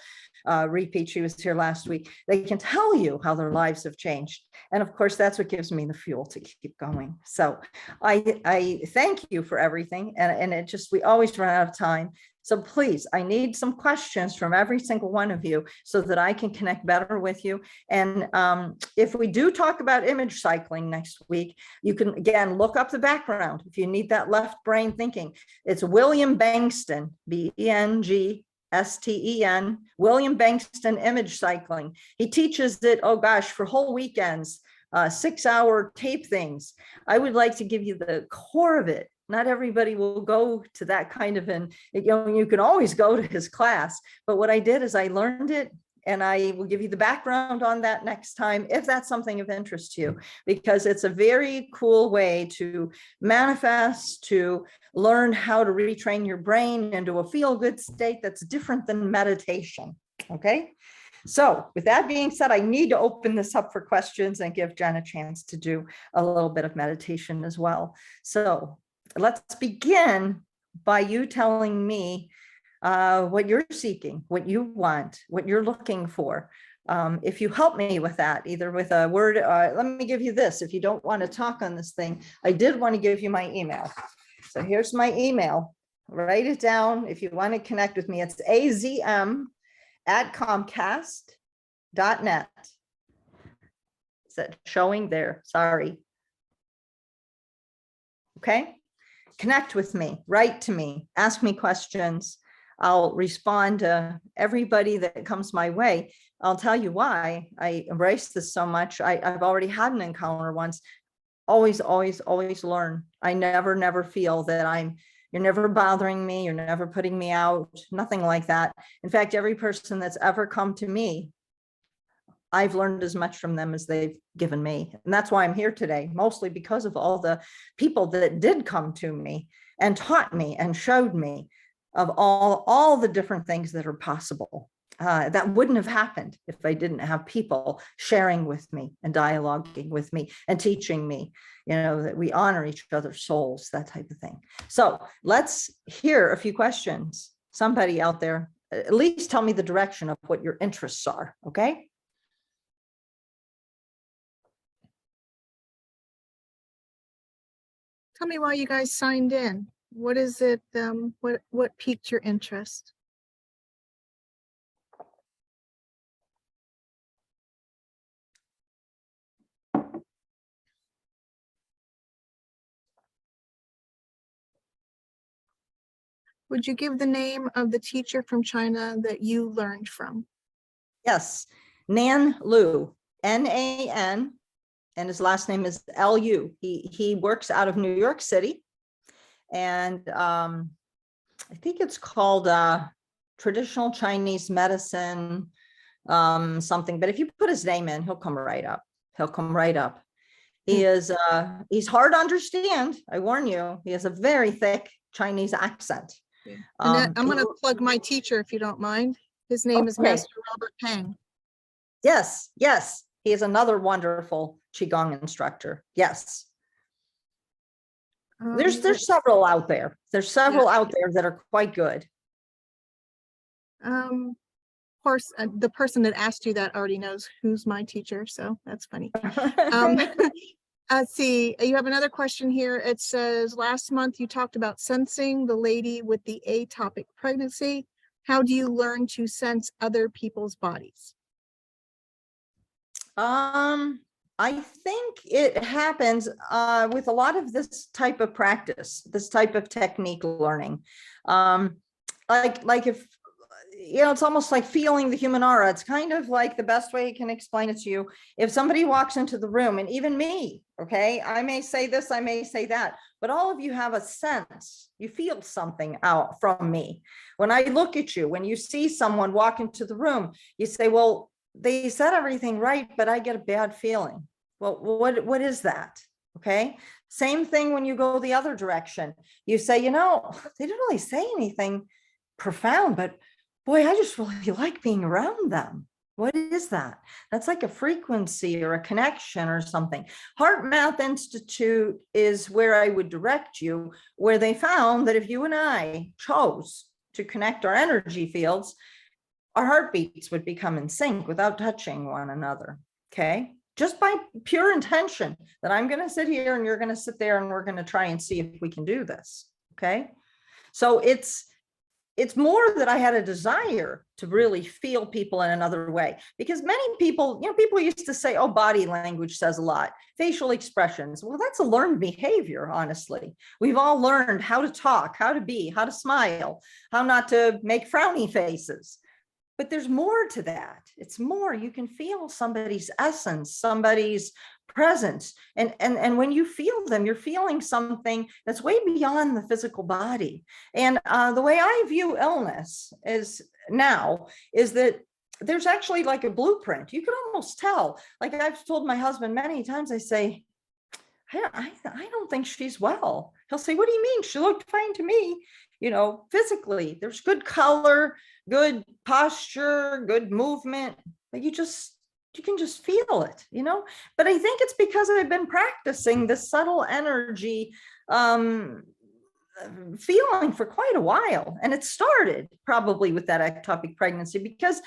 repeat. She was here last week. They can tell you how their lives have changed. And of course, that's what gives me the fuel to keep going. So I thank you for everything. And it just, we always run out of time. So please, I need some questions from every single one of you so that I can connect better with you. And if we do talk about image cycling next week, you can, again, look up the background if you need that left brain thinking. It's William Bengston, B-E-N-G-S-T-E-N, William Bengston image cycling. He teaches it, oh gosh, for whole weekends, 6-hour tape things. I would like to give you the core of it. Not everybody will go to that kind of you can always go to his class, but what I did is I learned it, and I will give you the background on that next time, if that's something of interest to you, because it's a very cool way to manifest, to learn how to retrain your brain into a feel-good state that's different than meditation. Okay. So with that being said, I need to open this up for questions and give Jen a chance to do a little bit of meditation as well. So let's begin by you telling me what you're seeking, what you want, what you're looking for. If you help me with that, either with a word, let me give you this. If you don't want to talk on this thing, I did want to give you my email. So here's my email. Write it down if you want to connect with me. It's azm@comcast.net. Is that showing there? Sorry. Okay. Connect with me, write to me, ask me questions. I'll respond to everybody that comes my way. I'll tell you why I embrace this so much. I've already had an encounter once. Always, always, always learn. I never feel that you're never bothering me. You're never putting me out, nothing like that. In fact, every person that's ever come to me, I've learned as much from them as they've given me. And that's why I'm here today, mostly because of all the people that did come to me and taught me and showed me of all the different things that are possible. That wouldn't have happened if I didn't have people sharing with me and dialoguing with me and teaching me, that we honor each other's souls, that type of thing. So let's hear a few questions. Somebody out there, at least tell me the direction of what your interests are, okay? Tell me why you guys signed in. What is it? What piqued your interest? Would you give the name of the teacher from China that you learned from? Yes, Nan Lu, Nan, and his last name is Lu. He works out of New York City, and I think it's called traditional Chinese medicine, something. But if you put his name in, he'll come right up. He'll come right up. He is he's hard to understand. I warn you. He has a very thick Chinese accent. Yeah. Annette, I'm going to plug my teacher if you don't mind. His name is Master Robert Pang. Yes, yes. He is another wonderful Qigong instructor. Yes. There's several out there. There's several out there that are quite good. Of course, the person that asked you that already knows who's my teacher, so that's funny. Let's see, you have another question here. It says, last month you talked about sensing the lady with the atopic pregnancy. How do you learn to sense other people's bodies? I think it happens with a lot of this type of practice, this type of technique learning. Like if, it's almost like feeling the human aura. It's kind of like the best way I can explain it to you. If somebody walks into the room, and even me, okay, I may say this, I may say that, but all of you have a sense. You feel something out from me. When I look at you, when you see someone walk into the room, you say, well, they said everything right, but I get a bad feeling. Well, what is that? Okay. Same thing when you go the other direction. You say, they didn't really say anything profound, but boy, I just really like being around them. What is that? That's like a frequency or a connection or something. Heart Math Institute is where I would direct you, where they found that if you and I chose to connect our energy fields, our heartbeats would become in sync without touching one another. Okay. Just by pure intention that I'm going to sit here and you're going to sit there and we're going to try and see if we can do this. Okay. So it's more that I had a desire to really feel people in another way, because many people, people used to say, oh, body language says a lot, facial expressions. Well, that's a learned behavior. Honestly, we've all learned how to talk, how to be, how to smile, how not to make frowny faces. But there's more to that. It's more. You can feel somebody's essence, somebody's presence. And when you feel them, you're feeling something that's way beyond the physical body. And the way I view illness is that there's actually like a blueprint. You can almost tell. Like I've told my husband many times, I say, I don't think she's well. He'll say, what do you mean? She looked fine to me. Physically, there's good color, good posture, good movement, but you can just feel it, but I think it's because I've been practicing this subtle energy feeling for quite a while. And it started probably with that ectopic pregnancy, because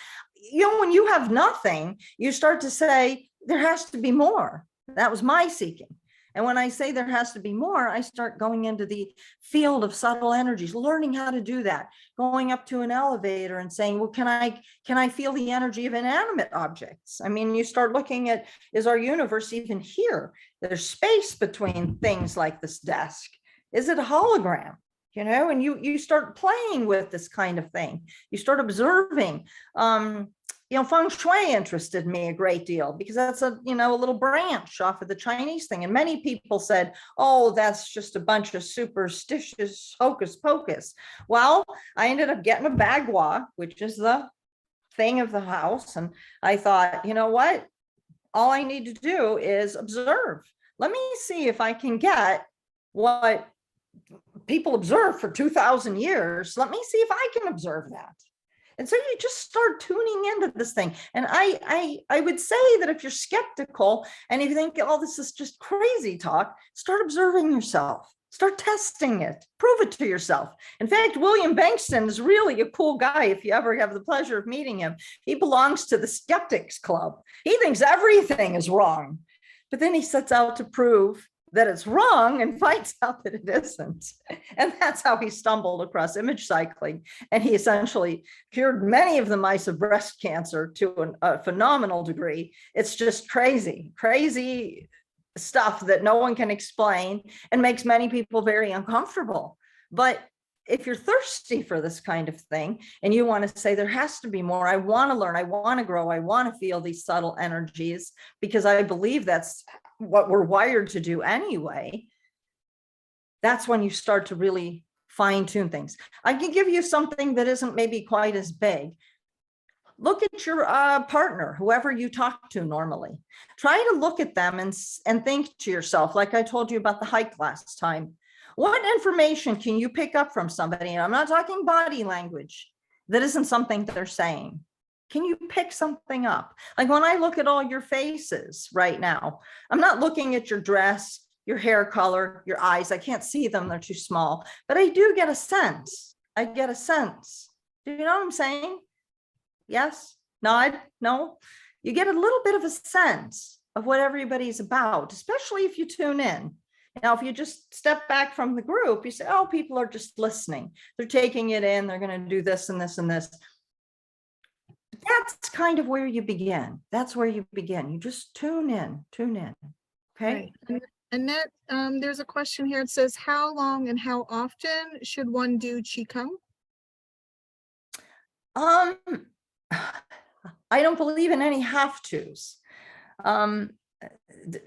when you have nothing, you start to say, there has to be more. That was my seeking. And when I say there has to be more, I start going into the field of subtle energies, learning how to do that, going up to an elevator and saying, well, can I feel the energy of inanimate objects? I mean, you start looking at, is our universe even here? There's space between things like this desk. Is it a hologram? And you start playing with this kind of thing. You start observing. Feng Shui interested me a great deal because that's a little branch off of the Chinese thing. And many people said, oh, that's just a bunch of superstitious hocus pocus. Well, I ended up getting a bagua, which is the thing of the house. And I thought, you know what? All I need to do is observe. Let me see if I can get what people observe for 2,000 years. Let me see if I can observe that. And so you just start tuning into this thing. And I would say that if you're skeptical and if you think, oh, this is just crazy talk, start observing yourself, start testing it, prove it to yourself. In fact, William Bankston is really a cool guy. If you ever have the pleasure of meeting him, he belongs to the Skeptics Club. He thinks everything is wrong, but then he sets out to prove that it's wrong and finds out that it isn't. And that's how he stumbled across image cycling. And he essentially cured many of the mice of breast cancer to a phenomenal degree. It's just crazy stuff that no one can explain and makes many people very uncomfortable. But if you're thirsty for this kind of thing and you want to say there has to be more, I want to learn, I want to grow, I want to feel these subtle energies because I believe that's what we're wired to do anyway, that's when you start to really fine tune things. I can give you something that isn't maybe quite as big. Look at your partner, whoever you talk to normally. Try to look at them and think to yourself, like I told you about the hike last time. What information can you pick up from somebody? And I'm not talking body language. That isn't something that they're saying. Can you pick something up? Like when I look at all your faces right now, I'm not looking at your dress, your hair color, your eyes. I can't see them. They're too small, but I do get a sense. I get a sense. Do you know what I'm saying? Yes? Nod? No? You get a little bit of a sense of what everybody's about, especially if you tune in. Now, if you just step back from the group, you say, oh, people are just listening. They're taking it in. They're going to do this and this and this. That's kind of where you begin. That's where you begin. You just tune in. Okay. Right. Annette, there's a question here. It says, how long and how often should one do Qigong? I don't believe in any have-tos.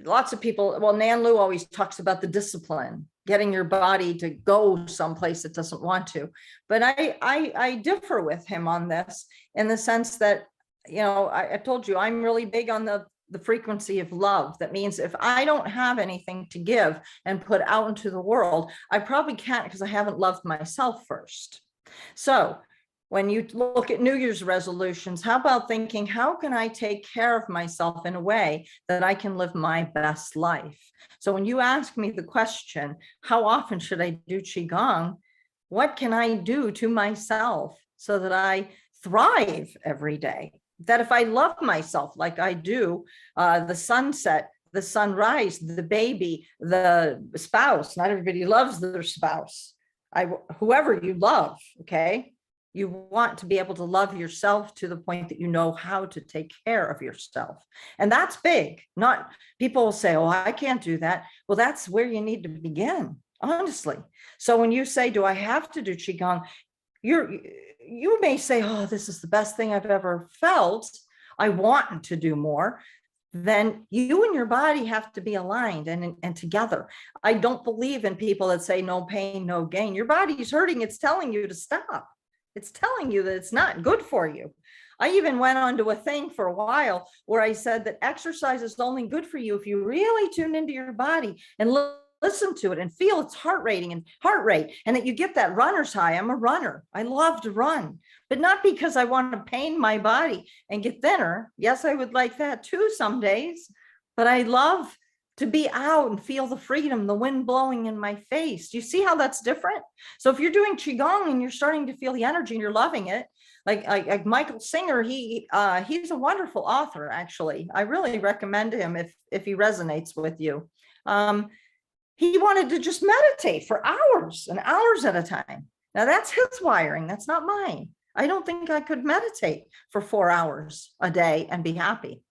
Lots of people, well, Nan Lu always talks about the discipline, getting your body to go someplace it doesn't want to. But I differ with him on this in the sense that, I told you, I'm really big on the frequency of love. That means if I don't have anything to give and put out into the world, I probably can't because I haven't loved myself first. So when you look at New Year's resolutions, how about thinking, how can I take care of myself in a way that I can live my best life? So when you ask me the question, how often should I do Qigong? What can I do to myself so that I thrive every day? That if I love myself like I do, the sunset, the sunrise, the baby, the spouse, not everybody loves their spouse. Whoever you love, okay? You want to be able to love yourself to the point that you know how to take care of yourself. And that's big. Not people will say, oh, I can't do that. Well, that's where you need to begin, honestly. So when you say, do I have to do Qigong? You may say, oh, this is the best thing I've ever felt. I want to do more. Then you and your body have to be aligned and together. I don't believe in people that say no pain, no gain. Your body's hurting. It's telling you to stop. It's telling you that it's not good for you. I even went on to a thing for a while where I said that exercise is only good for you if you really tune into your body and listen to it and feel its heart rate, and that you get that runner's high. I'm a runner. I love to run, but not because I want to pain my body and get thinner. Yes, I would like that too some days, but I love to be out and feel the freedom, the wind blowing in my face. Do you see how that's different? So if you're doing Qigong and you're starting to feel the energy and you're loving it, like Michael Singer, he's a wonderful author, actually. I really recommend him if he resonates with you. He wanted to just meditate for hours and hours at a time. Now that's his wiring, that's not mine. I don't think I could meditate for 4 hours a day and be happy.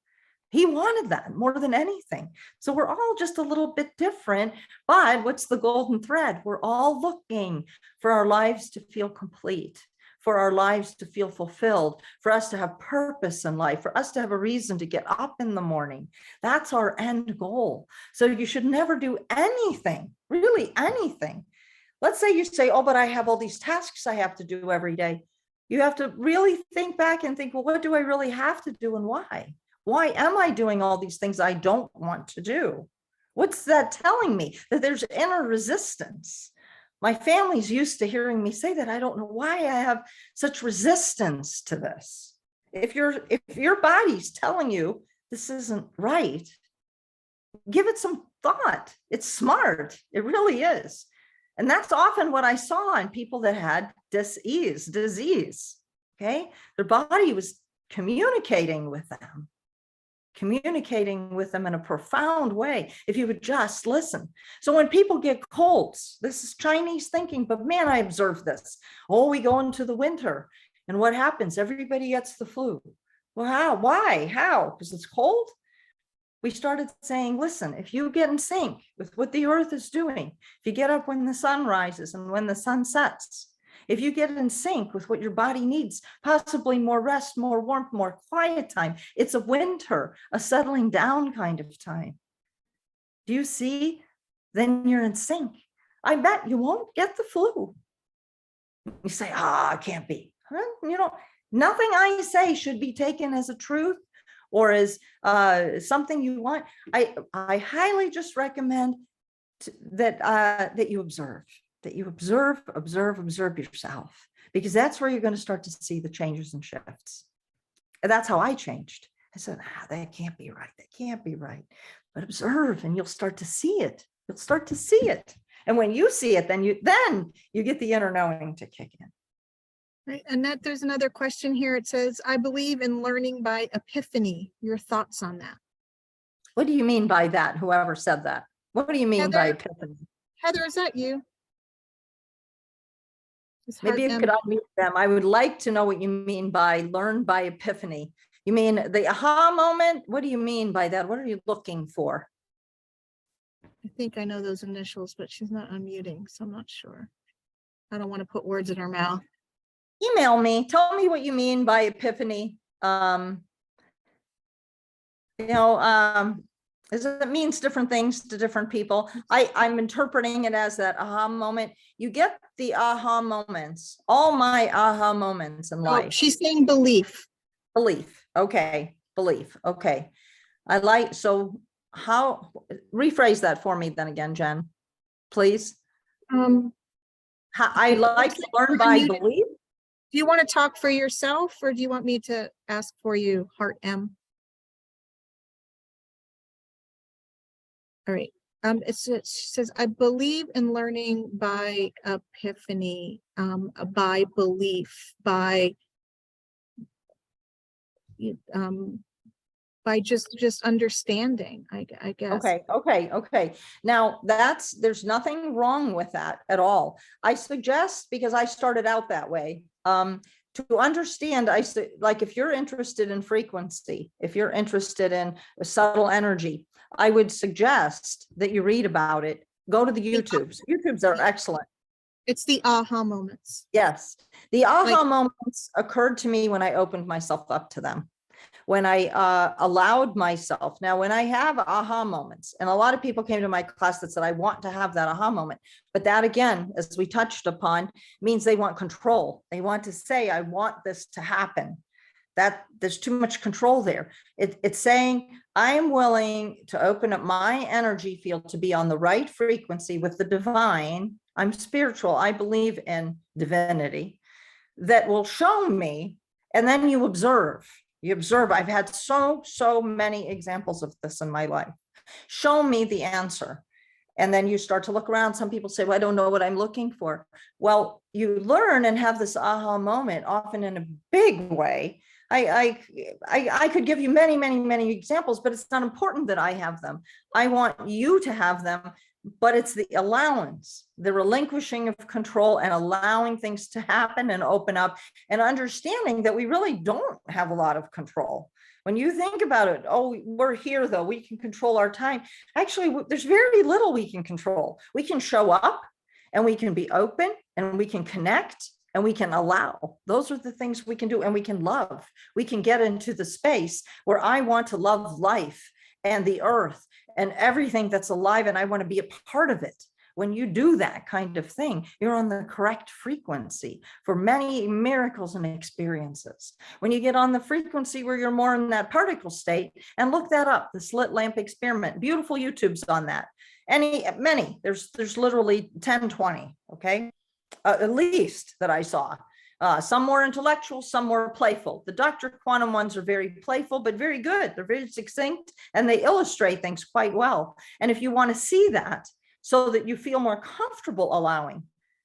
He wanted that more than anything. So we're all just a little bit different, but what's the golden thread? We're all looking for our lives to feel complete, for our lives to feel fulfilled, for us to have purpose in life, for us to have a reason to get up in the morning. That's our end goal. So you should never do anything, really anything. Let's say you say, oh, but I have all these tasks I have to do every day. You have to really think back and think, well, what do I really have to do and why? Why am I doing all these things I don't want to do? What's that telling me? That there's inner resistance. My family's used to hearing me say that. I don't know why I have such resistance to this. If your body's telling you this isn't right, give it some thought. It's smart. It really is. And that's often what I saw in people that had disease. Okay. Their body was communicating with them in a profound way, if you would just listen. So when people get colds, this is Chinese thinking, but man, I observe this. Oh, we go into the winter and what happens? Everybody gets the flu. Well, how? Why? How? Because it's cold? We started saying, listen, if you get in sync with what the earth is doing, if you get up when the sun rises and when the sun sets, if you get in sync with what your body needs, possibly more rest, more warmth, more quiet time, it's a winter, a settling down kind of time. Do you see? Then you're in sync. I bet you won't get the flu. You say, it can't be. You know, nothing I say should be taken as a truth or as something you want. I highly just recommend that you observe. That you observe yourself, because that's where you're going to start to see the changes and shifts. And that's how I changed. I said, that can't be right. That can't be right. But observe and you'll start to see it. You'll start to see it. And when you see it, then you get the inner knowing to kick in. Right. Annette, there's another question here. It says, I believe in learning by epiphany. Your thoughts on that? What do you mean by that? Whoever said that? What do you mean by Heather, epiphany? Heather, is that you? Maybe you could unmute them. I would like to know what you mean by learn by epiphany. You mean the aha moment? What do you mean by that? What are you looking for? I think I know those initials, but she's not unmuting, so I'm not sure. I don't want to put words in her mouth. Email me. Tell me what you mean by epiphany. It means different things to different people. I'm interpreting it as that aha moment. You get the aha moments, all my aha moments in life. She's saying belief. Belief. Okay. Belief. Okay. So how, rephrase that for me then again, Jen, please. I like to learn by belief. Do you want to talk for yourself or do you want me to ask for you, Heart M? All right. It says, I believe in learning by epiphany, by belief, by just understanding, I guess. Okay. Now there's nothing wrong with that at all. I suggest, because I started out that way, to understand, like if you're interested in frequency, if you're interested in subtle energy, I would suggest that you read about it. Go to the YouTubes. YouTubes are excellent. It's the aha moments. Yes. The aha moments occurred to me when I opened myself up to them. When I allowed myself. Now, when I have aha moments, and a lot of people came to my class that said, I want to have that aha moment. But that, again, as we touched upon, means they want control. They want to say, I want this to happen. That there's too much control there. It's saying, I'm willing to open up my energy field to be on the right frequency with the divine. I'm spiritual. I believe in divinity that will show me. And then you observe. You observe. I've had so many examples of this in my life. Show me the answer. And then you start to look around. Some people say, well, I don't know what I'm looking for. Well, you learn and have this aha moment, often in a big way. I could give you many, many, many examples, but it's not important that I have them. I want you to have them, but it's the allowance, the relinquishing of control and allowing things to happen and open up and understanding that we really don't have a lot of control. When you think about it, oh, we're here though, we can control our time. Actually, there's very little we can control. We can show up and we can be open and we can connect and we can allow. Those are the things we can do, and we can love. We can get into the space where I want to love life and the earth and everything that's alive, and I want to be a part of it. When you do that kind of thing, you're on the correct frequency for many miracles and experiences. When you get on the frequency where you're more in that particle state, and look that up, the slit lamp experiment, beautiful YouTubes on that. Many, there's literally 10, 20, okay? At least that I saw. Some more intellectual, some more playful. The Dr. Quantum ones are very playful, but very good. They're very succinct and they illustrate things quite well. And if you want to see that so that you feel more comfortable allowing,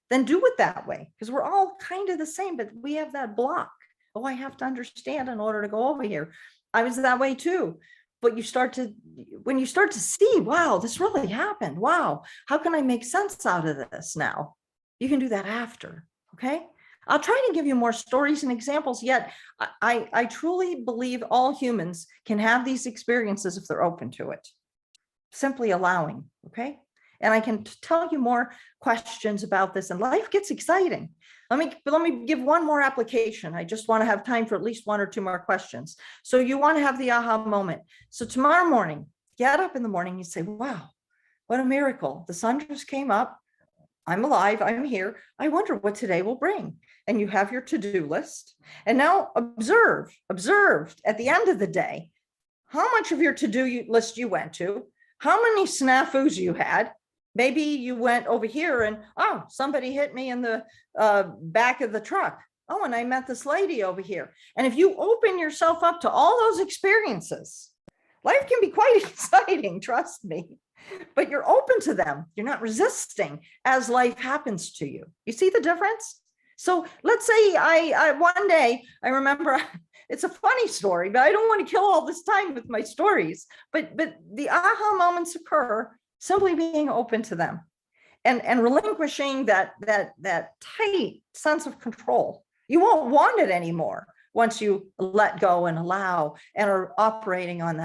then do it that way, because we're all kind of the same, but we have that block. Oh, I have to understand in order to go over here. I was that way too. But when you start to see, wow, this really happened. Wow, how can I make sense out of this now? You can do that after, okay? I'll try to give you more stories and examples, yet I truly believe all humans can have these experiences if they're open to it. Simply allowing, okay? And I can tell you more questions about this, and life gets exciting. Let me give one more application. I just want to have time for at least one or two more questions. So you want to have the aha moment. So tomorrow morning, get up in the morning, you say, wow, what a miracle. The sun just came up. I'm alive, I'm here. I wonder what today will bring. And you have your to-do list. And now observe at the end of the day, how much of your to-do list you went to, how many snafus you had. Maybe you went over here and, oh, somebody hit me in the back of the truck. Oh, and I met this lady over here. And if you open yourself up to all those experiences, life can be quite exciting, trust me. But you're open to them. You're not resisting as life happens to you. You see the difference? So let's say I one day, I remember, it's a funny story, but I don't want to kill all this time with my stories. But the aha moments occur simply being open to them and relinquishing that tight sense of control. You won't want it anymore once you let go and allow and are operating on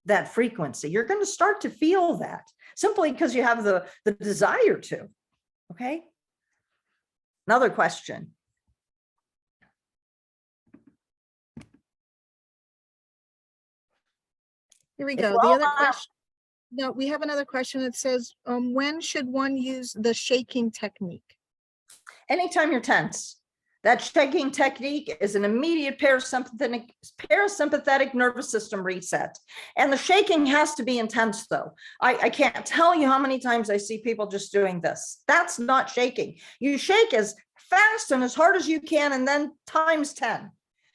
that frequency. You're going to start to feel that simply because you have the desire to. Okay. Another question. Here we go. The other question. No, we have another question that says, when should one use the shaking technique? Anytime you're tense. That shaking technique is an immediate parasympathetic nervous system reset. And the shaking has to be intense though. I can't tell you how many times I see people just doing this. That's not shaking. You shake as fast and as hard as you can, and then times 10.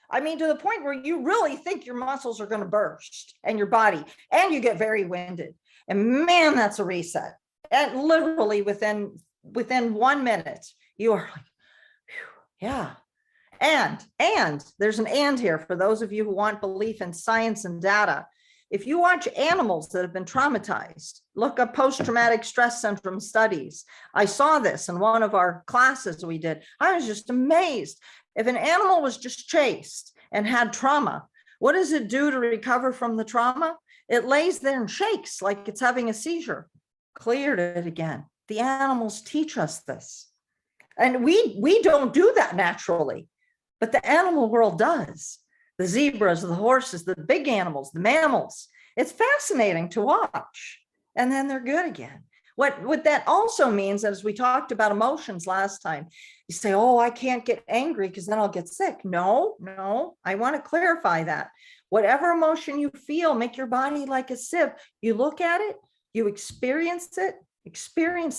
I mean, to the point where you really think your muscles are going to burst and your body, and you get very winded. And man, that's a reset. And literally within 1 minute, you are like, yeah. And there's an and here for those of you who want belief in science and data. If you watch animals that have been traumatized, look up post-traumatic stress syndrome studies. I saw this in one of our classes we did. I was just amazed. If an animal was just chased and had trauma, what does it do to recover from the trauma? It lays there and shakes like it's having a seizure. Cleared it again. The animals teach us this. And we don't do that naturally, but the animal world does. The zebras, the horses, the big animals, the mammals. It's fascinating to watch. And then they're good again. What that also means, as we talked about emotions last time, you say, oh, I can't get angry because then I'll get sick. No, I want to clarify that. Whatever emotion you feel, make your body like a sieve. You look at it, you experience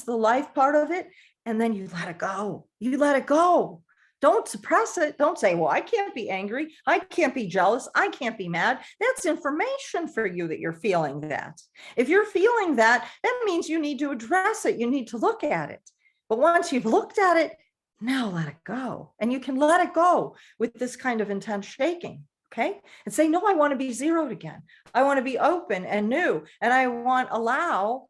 the life part of it, and then you let it go. You let it go. Don't suppress it. Don't say, well, I can't be angry. I can't be jealous. I can't be mad. That's information for you that you're feeling that. If you're feeling that, that means you need to address it. You need to look at it. But once you've looked at it, now let it go. And you can let it go with this kind of intense shaking. Okay. And say, no, I want to be zeroed again. I want to be open and new. And I want allow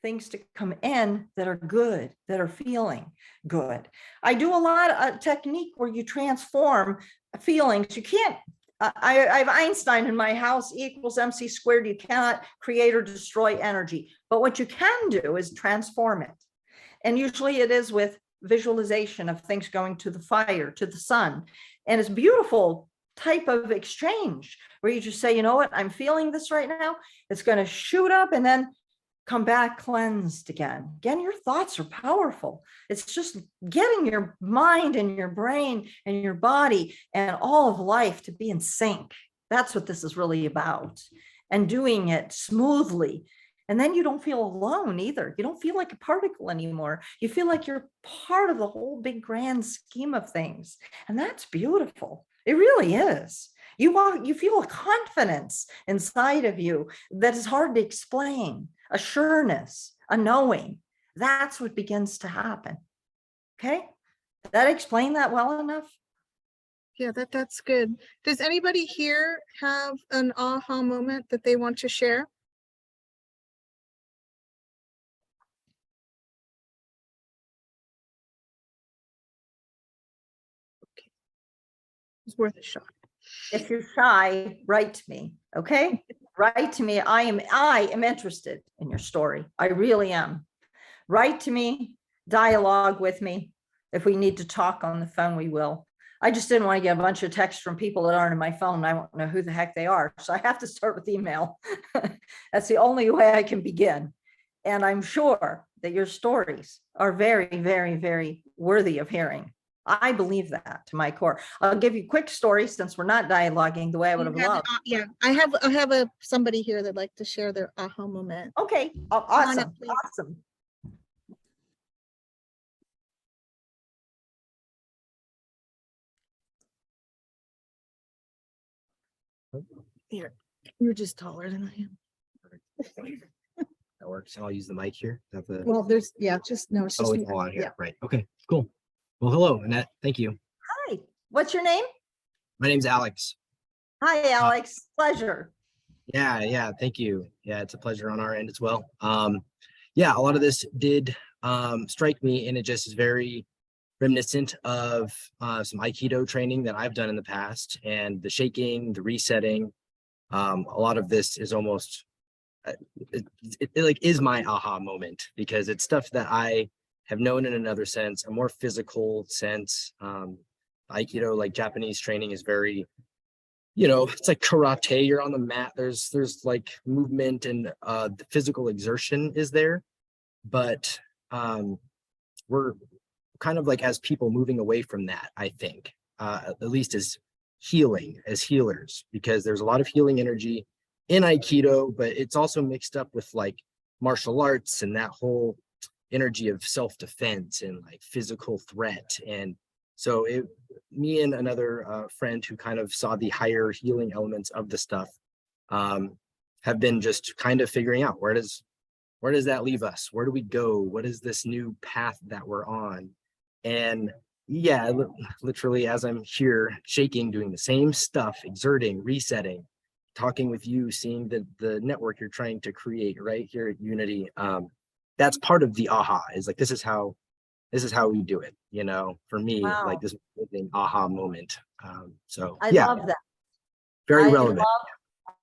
things to come in that are good, that are feeling good. I do a lot of technique where you transform feelings. You can't, I have Einstein in my house, E equals MC squared. You cannot create or destroy energy. But what you can do is transform it. And usually it is with visualization of things going to the fire, to the sun. And it's beautiful type of exchange where you just say, you know what, I'm feeling this right now. It's going to shoot up and then come back cleansed again. Again, your thoughts are powerful. It's just getting your mind and your brain and your body and all of life to be in sync. That's what this is really about. And doing it smoothly. And then you don't feel alone either. You don't feel like a particle anymore. You feel like you're part of the whole big grand scheme of things. And that's beautiful. It really is. You feel a confidence inside of you that is hard to explain, a sureness, a knowing. That's what begins to happen. Okay? Did that explain that well enough? Yeah, that's good. Does anybody here have an aha moment that they want to share? Okay. It's worth a shot. If you're shy, write to me, okay? Write to me. I am interested in your story. I really am. Write to me, dialogue with me. If we need to talk on the phone, we will. I just didn't want to get a bunch of texts from people that aren't in my phone. I won't know who the heck they are. So I have to start with email. That's the only way I can begin. And I'm sure that your stories are very, very, very worthy of hearing. I believe that to my core. I'll give you a quick story since we're not dialoguing the way I would have loved. Yeah, I have somebody here that'd like to share their aha moment. Okay, Come on awesome, up, please. awesome. Here, you're just taller than I am. That works. I'll use the mic here. Is that the, Well, there's, yeah, just, no, it's just. oh, it's all on here. Right. Okay, cool. Well, hello, Annette. Thank you. Hi, what's your name? My name's Alex. Hi, Alex. Pleasure. Yeah. Thank you. Yeah, it's a pleasure on our end as well. Yeah, a lot of this did strike me, and it just is very reminiscent of some Aikido training that I've done in the past, and the shaking, the resetting. A lot of this is almost it like is my aha moment, because it's stuff that I have known in another sense, a more physical sense. Aikido, like Japanese training, is very, it's like karate. You're on the mat. There's like movement, and the physical exertion is there, but we're kind of like, as people, moving away from that, I think, at least as healers, because there's a lot of healing energy in Aikido, but it's also mixed up with like martial arts and that whole energy of self-defense and like physical threat. And so me and another friend who kind of saw the higher healing elements of the stuff have been just kind of figuring out, where does that leave us? Where do we go? What is this new path that we're on? And yeah, literally, as I'm here shaking, doing the same stuff, exerting, resetting, talking with you, seeing the network you're trying to create right here at Unity, that's part of the aha, is like, this is how we do it, for me. Wow. Like, this was an aha moment. So I love that. Very relevant.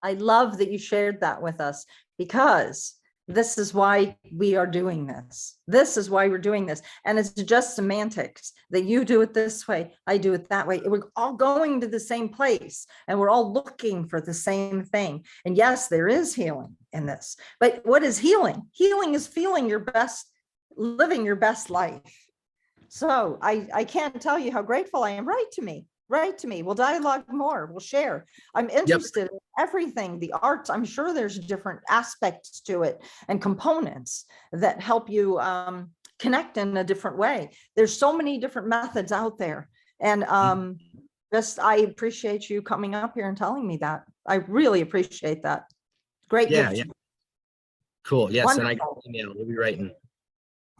I love that you shared that with us, because this is why we are doing this. This is why we're doing this. And it's just semantics that you do it this way, I do it that way. We're all going to the same place, and we're all looking for the same thing. And yes, there is healing in this. But what is healing? Healing is feeling your best, living your best life. So I can't tell you how grateful I am. Write to me. We'll dialogue more. We'll share. I'm interested in everything. The arts, I'm sure there's different aspects to it and components that help you connect in a different way. There's so many different methods out there. And I appreciate you coming up here and telling me that. I really appreciate that. Great Yeah, gift. yeah. Cool. Yes, and I got Wonderful. an email. We'll be writing.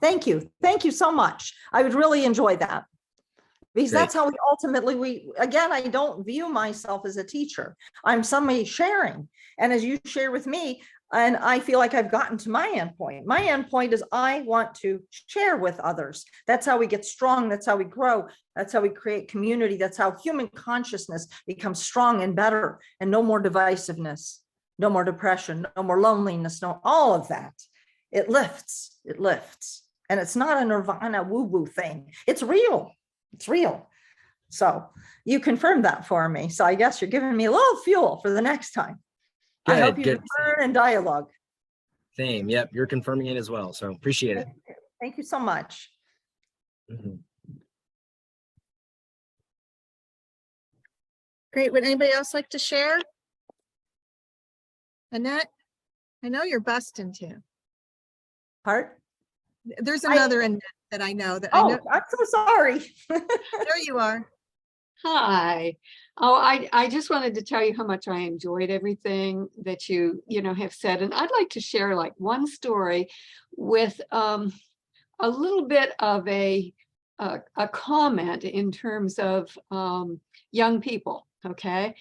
Thank you. Thank you so much. I would really enjoy that. Because Great. that's how we ultimately, again, I don't view myself as a teacher. I'm somebody sharing. And as you share with me, and I feel like I've gotten to my endpoint. My endpoint is I want to share with others. That's how we get strong. That's how we grow. That's how we create community. That's how human consciousness becomes strong and better, and no more divisiveness, no more depression, no more loneliness, no, all of that. It lifts, it lifts. And it's not a nirvana woo-woo thing. It's real. It's real. So you confirmed that for me. So I guess you're giving me a little fuel for the next time. I hope you Good. return and dialogue. Same. Yep. You're confirming it as well. So appreciate it. Thank you so much. Mhm. Great. Would anybody else like to share? Annette, I know you're busting too. Heart. There's another Annette that I know that I Oh, know. I'm so sorry. There you are. Hi. Oh, I just wanted to tell you how much I enjoyed everything that you have said. And I'd like to share like one story with a little bit of a comment in terms of young people. Okay.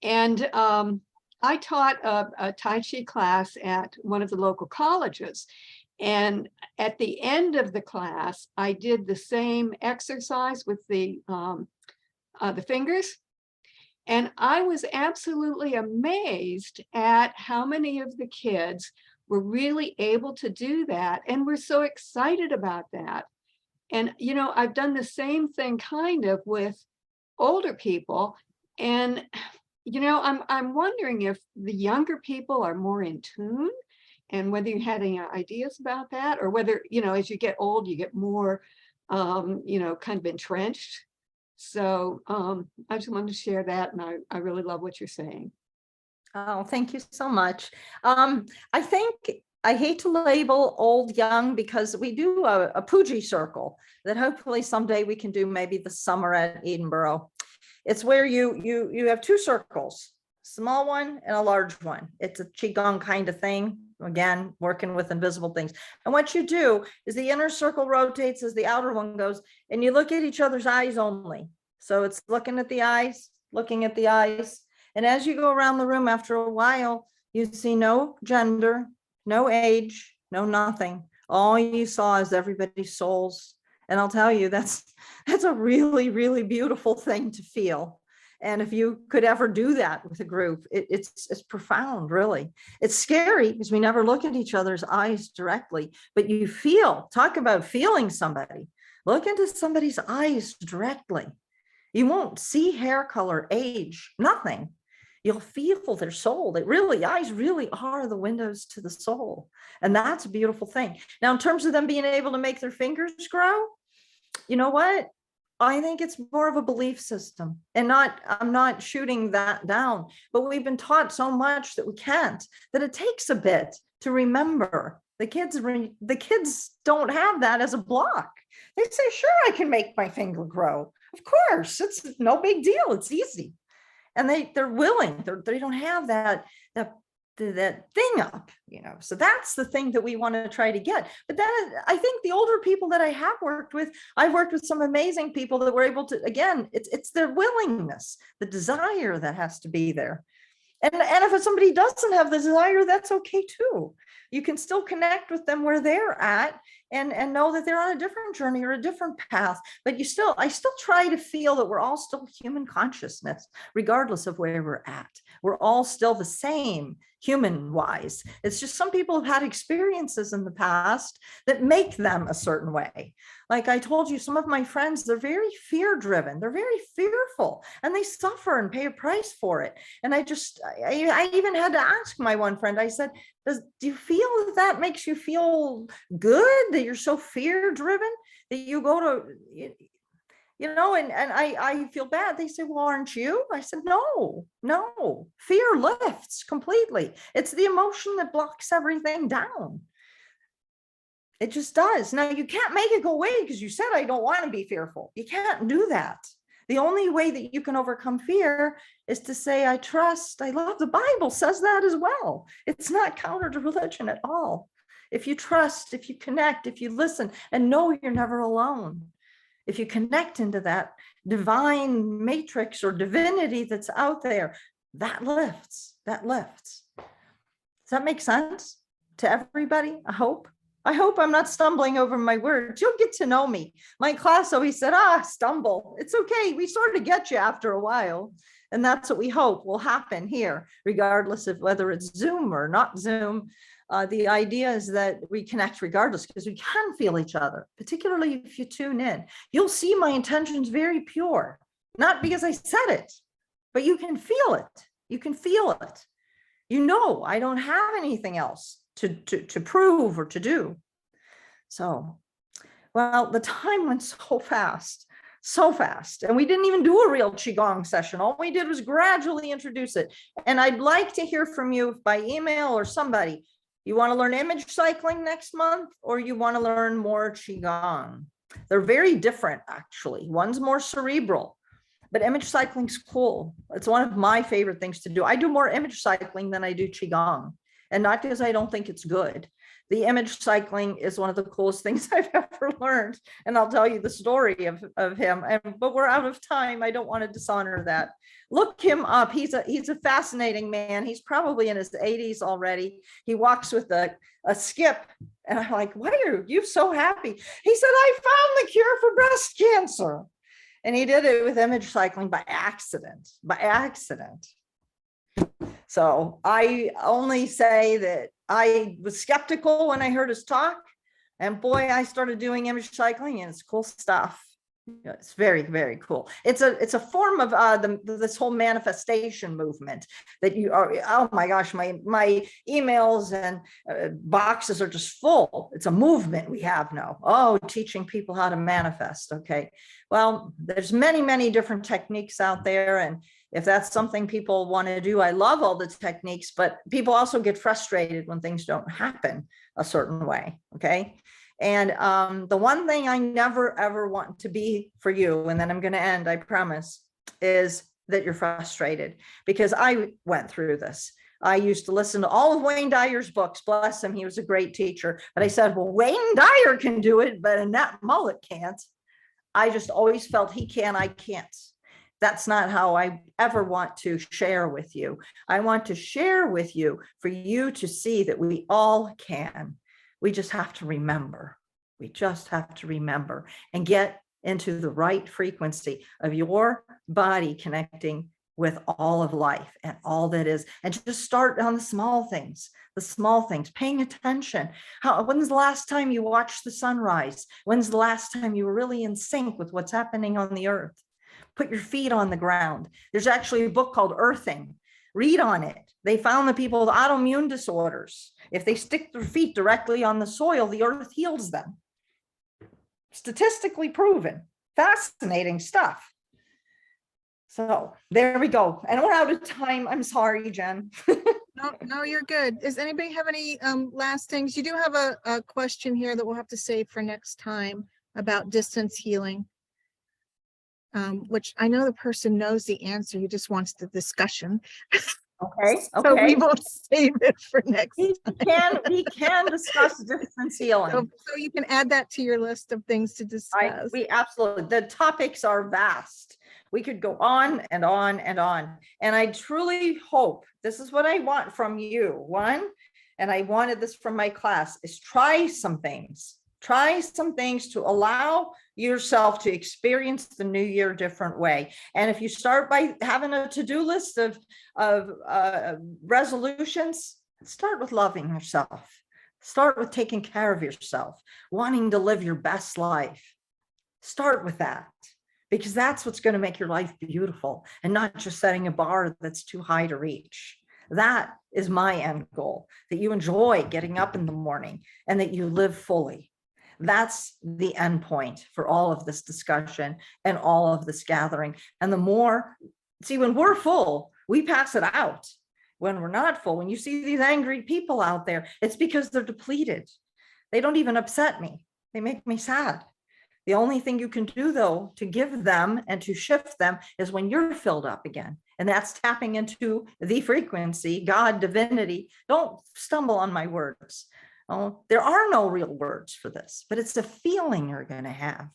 And I taught a Tai Chi class at one of the local colleges. And at the end of the class, I did the same exercise with the fingers. And I was absolutely amazed at how many of the kids were really able to do that and were so excited about that. And, I've done the same thing kind of with older people. And, I'm wondering if the younger people are more in tune, and whether you had any ideas about that, or whether, as you get old, you get more, kind of entrenched. So I just wanted to share that, and I really love what you're saying. Oh, thank you so much. I think I hate to label old young, because we do a Puji circle that hopefully someday we can do, maybe this summer at Edinburgh. It's where you have two circles, small one and a large one. It's a qigong kind of thing. Again, working with invisible things. And what you do is the inner circle rotates as the outer one goes, and you look at each other's eyes only. So it's looking at the eyes, looking at the eyes. And as you go around the room, after a while, you see no gender, no age, no nothing. All you saw is everybody's souls. And I'll tell you, that's a really, really beautiful thing to feel. And if you could ever do that with a group, it's profound, really. It's scary because we never look at each other's eyes directly, but you feel, talk about feeling somebody. Look into somebody's eyes directly. You won't see hair color, age, nothing. You'll feel their soul. Eyes really are the windows to the soul. And that's a beautiful thing. Now, in terms of them being able to make their fingers grow, you know what? I think it's more of a belief system, and I'm not shooting that down, but we've been taught so much that we can't, that it takes a bit to remember. The kids don't have that as a block. They say, sure, I can make my finger grow. Of course, it's no big deal. It's easy. And they're willing. They don't have that thing up, so that's the thing that we want to try to get. But then I think the older people that I have worked with, I've worked with some amazing people that were able to, again, it's their willingness, the desire that has to be there. And if somebody doesn't have the desire, that's okay too. You can still connect with them where they're at and know that they're on a different journey or a different path. But I still try to feel that we're all still human consciousness, regardless of where we're at. We're all still the same human wise. It's just some people have had experiences in the past that make them a certain way. Like I told you, some of my friends, they're very fear driven. They're very fearful, and they suffer and pay a price for it. And I even had to ask my one friend, I said, do you feel that makes you feel good, that you're so fear driven that you go to, and I feel bad. They say, well, aren't you? I said, no, fear lifts completely. It's the emotion that blocks everything down. It just does. Now, you can't make it go away because you said, I don't want to be fearful. You can't do that. The only way that you can overcome fear is to say, I trust, I love. The Bible says that as well. It's not counter to religion at all. If you trust, if you connect, if you listen and know you're never alone, if you connect into that divine matrix or divinity that's out there, that lifts, that lifts. Does that make sense to everybody? I hope I'm not stumbling over my words. You'll get to know me. My class always said, stumble. It's okay. We sort of get you after a while. And that's what we hope will happen here, regardless of whether it's Zoom or not Zoom. The idea is that we connect regardless, because we can feel each other, particularly if you tune in. You'll see my intentions very pure, not because I said it, but you can feel it. You can feel it. You know, I don't have anything else to prove or to do. So, well, the time went so fast. And we didn't even do a real Qigong session. All we did was gradually introduce it. And I'd like to hear from you by email or somebody. You want to learn image cycling next month, or you want to learn more Qigong? They're very different, actually. One's more cerebral, but image cycling's cool. It's one of my favorite things to do. I do more image cycling than I do Qigong. And not because I don't think it's good. The image cycling is one of the coolest things I've ever learned. And I'll tell you the story of him. But we're out of time. I don't want to dishonor that. Look him up. He's a fascinating man. He's probably in his 80s already. He walks with a skip. And I'm like, why are you so happy? He said, I found the cure for breast cancer. And he did it with image cycling by accident. So I only say that I was skeptical when I heard his talk, and boy, I started doing image cycling, and it's cool stuff. It's very, very cool. It's a form of this whole manifestation movement that you are. Oh my gosh, my emails and boxes are just full. It's a movement we have now. Oh, teaching people how to manifest. Okay, well, there's many different techniques out there, and if that's something people want to do, I love all the techniques, but people also get frustrated when things don't happen a certain way. Okay. And the one thing I never, ever want to be for you, and then I'm going to end, I promise, is that you're frustrated, because I went through this. I used to listen to all of Wayne Dyer's books. Bless him. He was a great teacher. But I said, well, Wayne Dyer can do it, but Annette Mullett can't. I just always felt he can, I can't. That's not how I ever want to share with you. I want to share with you for you to see that we all can. We just have to remember. We just have to remember and get into the right frequency of your body connecting with all of life and all that is, and just start on the small things, paying attention. When's the last time you watched the sunrise? When's the last time you were really in sync with what's happening on the earth? Put your feet on the ground. There's actually a book called Earthing. Read on it. They found that people with autoimmune disorders, if they stick their feet directly on the soil, the earth heals them. Statistically proven. Fascinating stuff. So there we go. And we're out of time. I'm sorry, Jen. No, you're good. Does anybody have any last things? You do have a question here that we'll have to save for next time about distance healing. Which I know the person knows the answer, he just wants the discussion. Okay. So we will save it for next time. We can discuss distance healing. So you can add that to your list of things to discuss. We absolutely, the topics are vast. We could go on and on and on. And I truly hope, this is what I want from you. One, and I wanted this from my class, is try some things. Try some things to allow yourself to experience the new year a different way. And if you start by having a to-do list of resolutions, start with loving yourself. Start with taking care of yourself, wanting to live your best life. Start with that, because that's what's going to make your life beautiful, and not just setting a bar that's too high to reach. That is my end goal, that you enjoy getting up in the morning and that you live fully. That's the end point for all of this discussion and all of this gathering. And the more, see, when we're full, we pass it out. When we're not full, when you see these angry people out there, it's because they're depleted. They don't even upset me. They make me sad. The only thing you can do, though, to give them and to shift them is when you're filled up again. And that's tapping into the frequency, God, divinity. Don't stumble on my words. Oh, there are no real words for this, but it's a feeling you're going to have.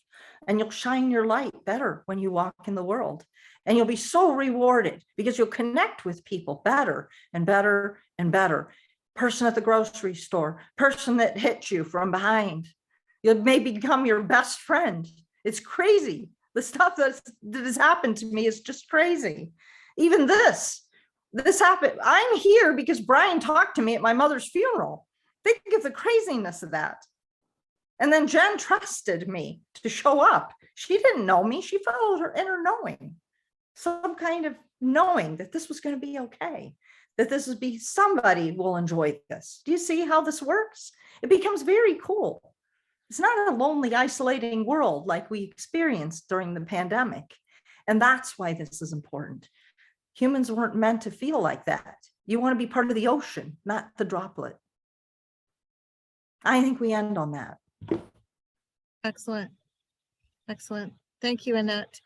And you'll shine your light better when you walk in the world. And you'll be so rewarded because you'll connect with people better and better and better. Person at the grocery store, person that hit you from behind. You'll maybe become your best friend. It's crazy. The stuff that has happened to me is just crazy. Even this happened. I'm here because Brian talked to me at my mother's funeral. Think of the craziness of that. And then Jen trusted me to show up. She didn't know me. She followed her inner knowing. Some kind of knowing that this was going to be okay, that this would be, somebody will enjoy this. Do you see how this works? It becomes very cool. It's not a lonely, isolating world like we experienced during the pandemic. And that's why this is important. Humans weren't meant to feel like that. You want to be part of the ocean, not the droplet. I think we end on that. Excellent. Excellent. Thank you, Annette.